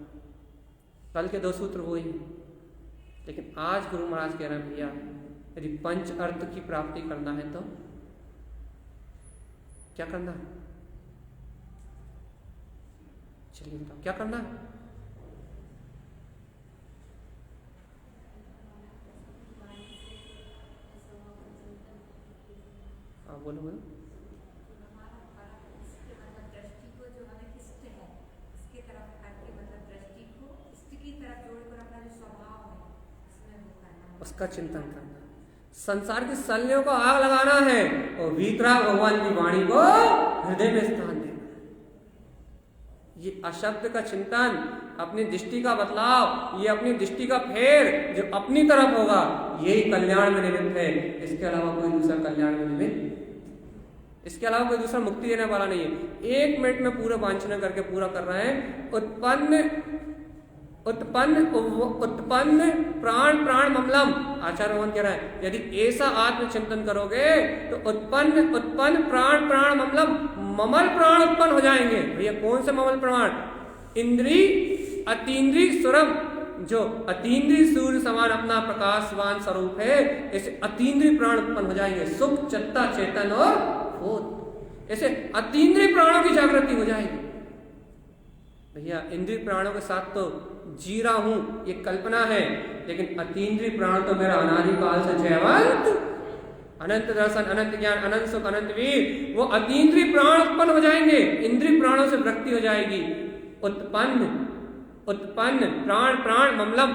कल के 2 सूत्र वही हैं। लेकिन आज गुरु महाराज कह रहे हैं भैया, यदि पंच अर्थ की प्राप्ति करना है तो क्या करना है? चलिए बताओ क्या करना है? बोलो बोलो। उसका चिंतन करना, संसार की सल्लियों को आग लगाना है और वीतराग भगवान की वाणी को हृदय में स्थान देना। ये अशब्द का चिंतन, अपनी दृष्टि का बदलाव, ये अपनी दृष्टि का फेर जो अपनी तरफ होगा, यही कल्याण में निमित्त है। इसके अलावा कोई दूसरा कल्याण में निमित्त, इसके अलावा कोई दूसरा मुक्ति देने वाला नहीं है। 1 मिनट में पूरा वांछना करके पूरा कर रहे हैं। उत्पन्न उत्पन्न उत्पन्न प्राण प्राण ममलम, आचार्य भगवान कह रहा है, यदि ऐसा आत्मचिंतन करोगे तो उत्पन्न उत्पन्न प्राण प्राण ममलम, ममल प्राण उत्पन्न हो जाएंगे। भैया कौन से ममल प्राण? इंद्रिय अतीन्द्रिय सुरम, जो अतीन्द्रिय सूर्य समान अपना प्रकाशवान स्वरूप है, ऐसे अतीन्द्रिय प्राण उत्पन्न हो जाएंगे। सुख चित्ता चेतन और बोध, ऐसे अतीन्द्रिय प्राणों की जागृति हो जाएगी। भैया इंद्रिय प्राणों के साथ तो जी रहा हूं ये कल्पना है, लेकिन अतीन्द्रिय प्राण तो मेरा अनादिकाल से जयवंत, अनंत दर्शन, अनंत ज्ञान, अनंत सुख, अनंत वीर, वो अतीन्द्रिय प्राण उत्पन्न हो जाएंगे। इंद्रिय प्राणों से वृत्ति हो जाएगी। उत्पन्न उत्पन्न प्राण प्राण ममलम,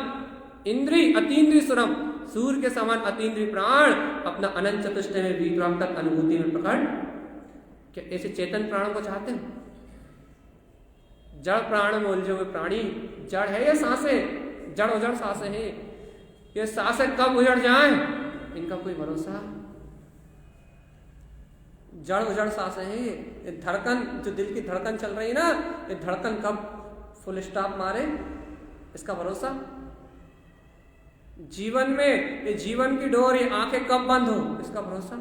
इंद्रिय अतीन्द्रिय सुरम, सूर्य के समान अतीन्द्रिय प्राण अपना अनंत चतुष्टय में वीतराग तक अनुभूति में प्रकट। क्या ऐसे चेतन प्राणों को चाहते हैं? जड़ प्राण में उलझे हुए प्राणी, जड़ है या सांसें? जड़ उजड़ सांसें हैं। ये सांसें कब उजड़ जाएं इनका कोई भरोसा? जड़ उजड़ सांसें हैं। ये धड़कन, जो दिल की धड़कन चल रही है ना, ये धड़कन कब फुल स्टॉप मारे इसका भरोसा? जीवन में ये जीवन की डोर, ये आंखें कब बंद हो इसका भरोसा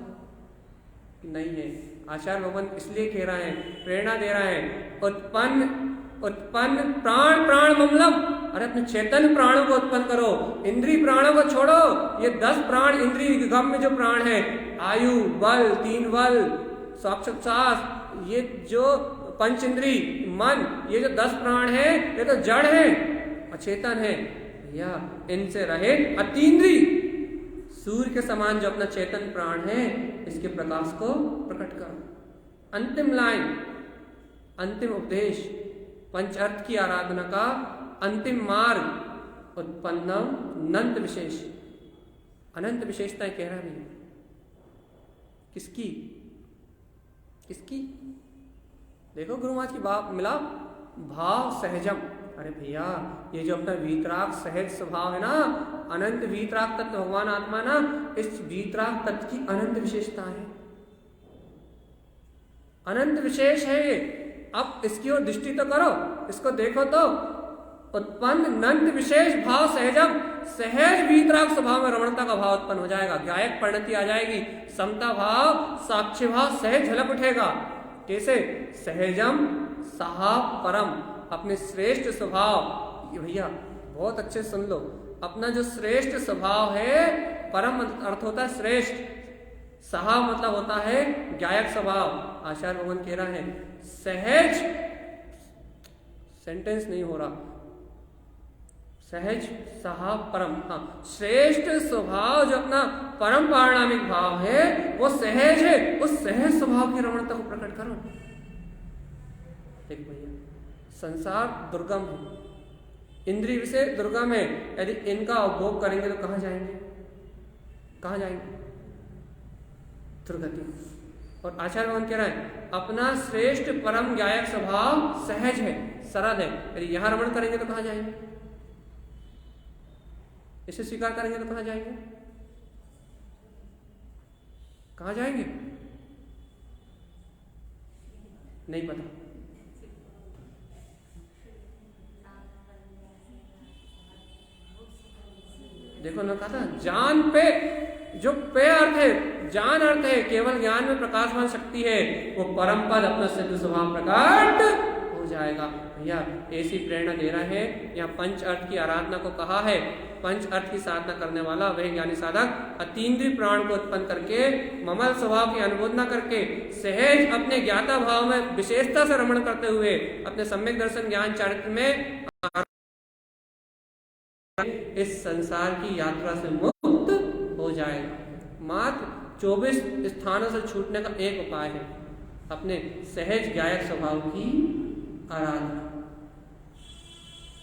नहीं है। आचार्य भगवान इसलिए कह रहे हैं, प्रेरणा दे रहे हैं, उत्पन्न उत्पन्न प्राण प्राण ममलम, अरे अपने चेतन प्राणों को उत्पन्न करो, इंद्रिय प्राणों को छोड़ो। ये 10 प्राण इंद्रिय गम्य जो प्राण है, आयु बल 3 बल स्वाक्षास, ये जो पंच इंद्रिय मन, ये जो 10 प्राण है, ये तो जड़ है, अचेतन है। या इनसे रहे अतीन्द्रिय सूर्य के समान जो अपना चेतन प्राण है, इसके प्रकाश को प्रकट करो। अंतिम लाइन, अंतिम उपदेश, पंचार्थ की आराधना का अंतिम मार्ग, उत्पन्नम अनंत विशेष, अनंत विशेषताएं कह रहा है। किसकी किसकी? देखो गुरु महाराज की बात मिला, भाव सहजम। अरे भैया ये जो अपना वीतराग सहज स्वभाव है ना, अनंत वीतराग तत्व भगवान आत्मा ना, इस वीतराग तत्व की अनंत विशेषता है। अनंत विशेष है ये। अब इसकी ओर दृष्टि तो करो, इसको देखो तो। उत्पन्न नंत विशेष भाव सहजम, सहज वीतराग स्वभाव में रमणता का भाव उत्पन्न हो जाएगा, गायक परिणति आ जाएगी, समता भाव, साक्ष्य भाव सहज झलक उठेगा। कैसे? सहजम सहा परम, अपने श्रेष्ठ स्वभाव। ये भैया बहुत अच्छे सुन लो, अपना जो श्रेष्ठ स्वभाव है, परम अर्थ होता है श्रेष्ठ, सहा मतलब होता है गायक स्वभाव। आचार्य भगवान कह रहा है सहज, सेंटेंस नहीं हो रहा, सहज सहा परम, हाँ, श्रेष्ठ स्वभाव जो अपना परम पारिणामिक भाव है वो सहज है, उस सहज स्वभाव की रमणता को प्रकट करो। देख भैया, संसार दुर्गम है, इंद्रिय विषय दुर्गम है, यदि इनका उपभोग करेंगे तो कहाँ जाएंगे? कहाँ जाएंगे? दुर्गति। और आचार्य भगवान कह रहा है अपना श्रेष्ठ परम गायक स्वभाव सहज है, सरल है, यदि यहां रमण करेंगे तो कहाँ जाएंगे? इसे स्वीकार करेंगे तो कहाँ जाएंगे? कहाँ जाएंगे? नहीं पता। देखो ना, कहा था जान पे, जो पे अर्थ है, जान अर्थ है, केवल ज्ञान में प्रकाशमान शक्ति है, वो परम पद अपना सिद्ध स्वभाव प्रकट हो जाएगा। भैया ऐसी प्रेरणा दे रहा है, यहाँ पंच अर्थ की आराधना को कहा है। पंच अर्थ की साधना करने वाला वह ज्ञानी साधक अतीन्द्रिय प्राण को उत्पन्न करके ममल स्वभाव की अनुमोदना करके सहज अपने ज्ञाता भाव में विशेषता से रमण करते हुए अपने सम्यक दर्शन ज्ञान चारित्र में इस संसार की यात्रा से मुक्त हो जाएगा। मात्र 24 स्थानों से छूटने का एक उपाय है, अपने सहज गायक स्वभाव की आराधना,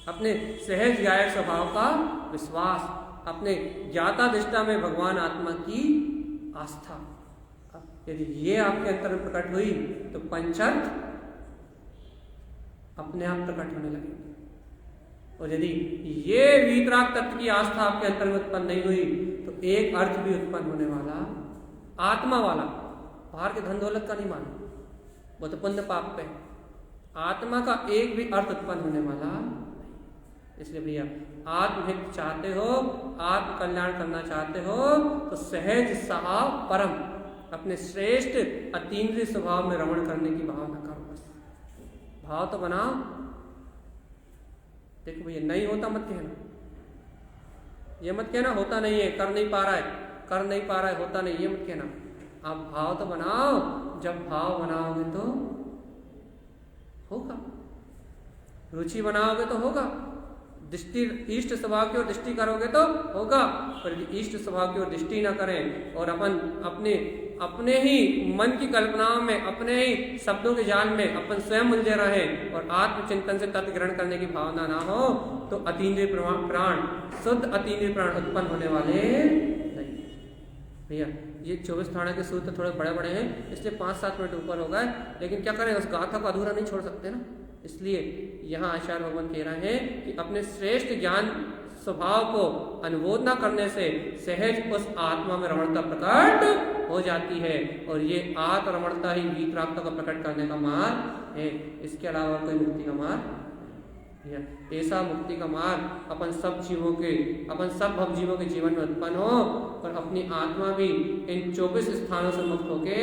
अपने सहज गायक स्वभाव का विश्वास, अपने ज्ञाता दिष्टा में भगवान आत्मा की आस्था। यदि ये आपके अंतर में प्रकट हुई तो पंचर्थ अपने आप प्रकट होने लगेंगे। और यदि ये वीतराग तत्व की आस्था आपके अंतर में उत्पन्न नहीं हुई तो एक अर्थ भी उत्पन्न होने वाला, आत्मा वाला, बाहर के धन दौलत का नहीं माना, वो तो पुण्य पाप पे, आत्मा का एक भी अर्थ उत्पन्न होने वाला। इसलिए भैया आत्महित चाहते हो, आत्म कल्याण करना चाहते हो तो सहज सहा परम अपने श्रेष्ठ अतीन्द्रिय स्वभाव में रमण करने की भावना करो। बस भाव तो बनाओ। देखो भैया नहीं होता मत कहना, ये मत कहना होता नहीं है, कर नहीं पा रहा है, कर नहीं पा रहा है, होता नहीं, ये मत कहना। आप भाव तो बनाओ, जब भाव बनाओगे तो होगा, रुचि बनाओगे तो होगा, दृष्टि इष्ट स्वभाव की ओर दृष्टि करोगे तो होगा। पर यदि इष्ट स्वभाव की ओर दृष्टि ना करें और अपन अपने ही मन की कल्पनाओं में, अपने ही शब्दों के जाल में अपन स्वयं उलझे रहें और आत्मचिंतन से तत्व ग्रहण करने की भावना ना हो तो अतीन्द्रिय प्राण, शुद्ध अतीन्द्रिय प्राण उत्पन्न होने वाले नहीं। भैया ये 24 थाना के सूत्र थोड़े बड़े बड़े हैं, इसलिए 5-7 मिनट ऊपर हो गए, लेकिन क्या करें, उस गाथा को अधूरा नहीं छोड़ सकते ना। इसलिए यहाँ आचार्य भगवान कह रहे हैं कि अपने श्रेष्ठ ज्ञान स्वभाव को अनुमोदना करने से सहज उस आत्मा में रमणता प्रकट हो जाती है, और ये आत्म रमणता ही वीतरागता को प्रकट करने का मार्ग है। इसके अलावा कोई मुक्ति का मार्ग है। ऐसा मुक्ति का मार्ग अपन सब भव जीवों के जीवन में उत्पन्न हो और अपनी आत्मा भी इन 24 स्थानों से मुक्त होके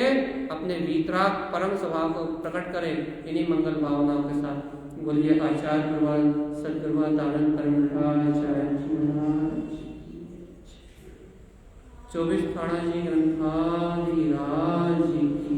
अपने वीतराग परम स्वभाव को प्रकट करे। इन्हीं मंगल भावनाओं के साथ बोलिए आचार्य प्रवाल सदगुरुदानंद परमहंसाचार्य 24 थाना जी ग्रंथाधिराज की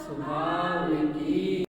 स्वभाव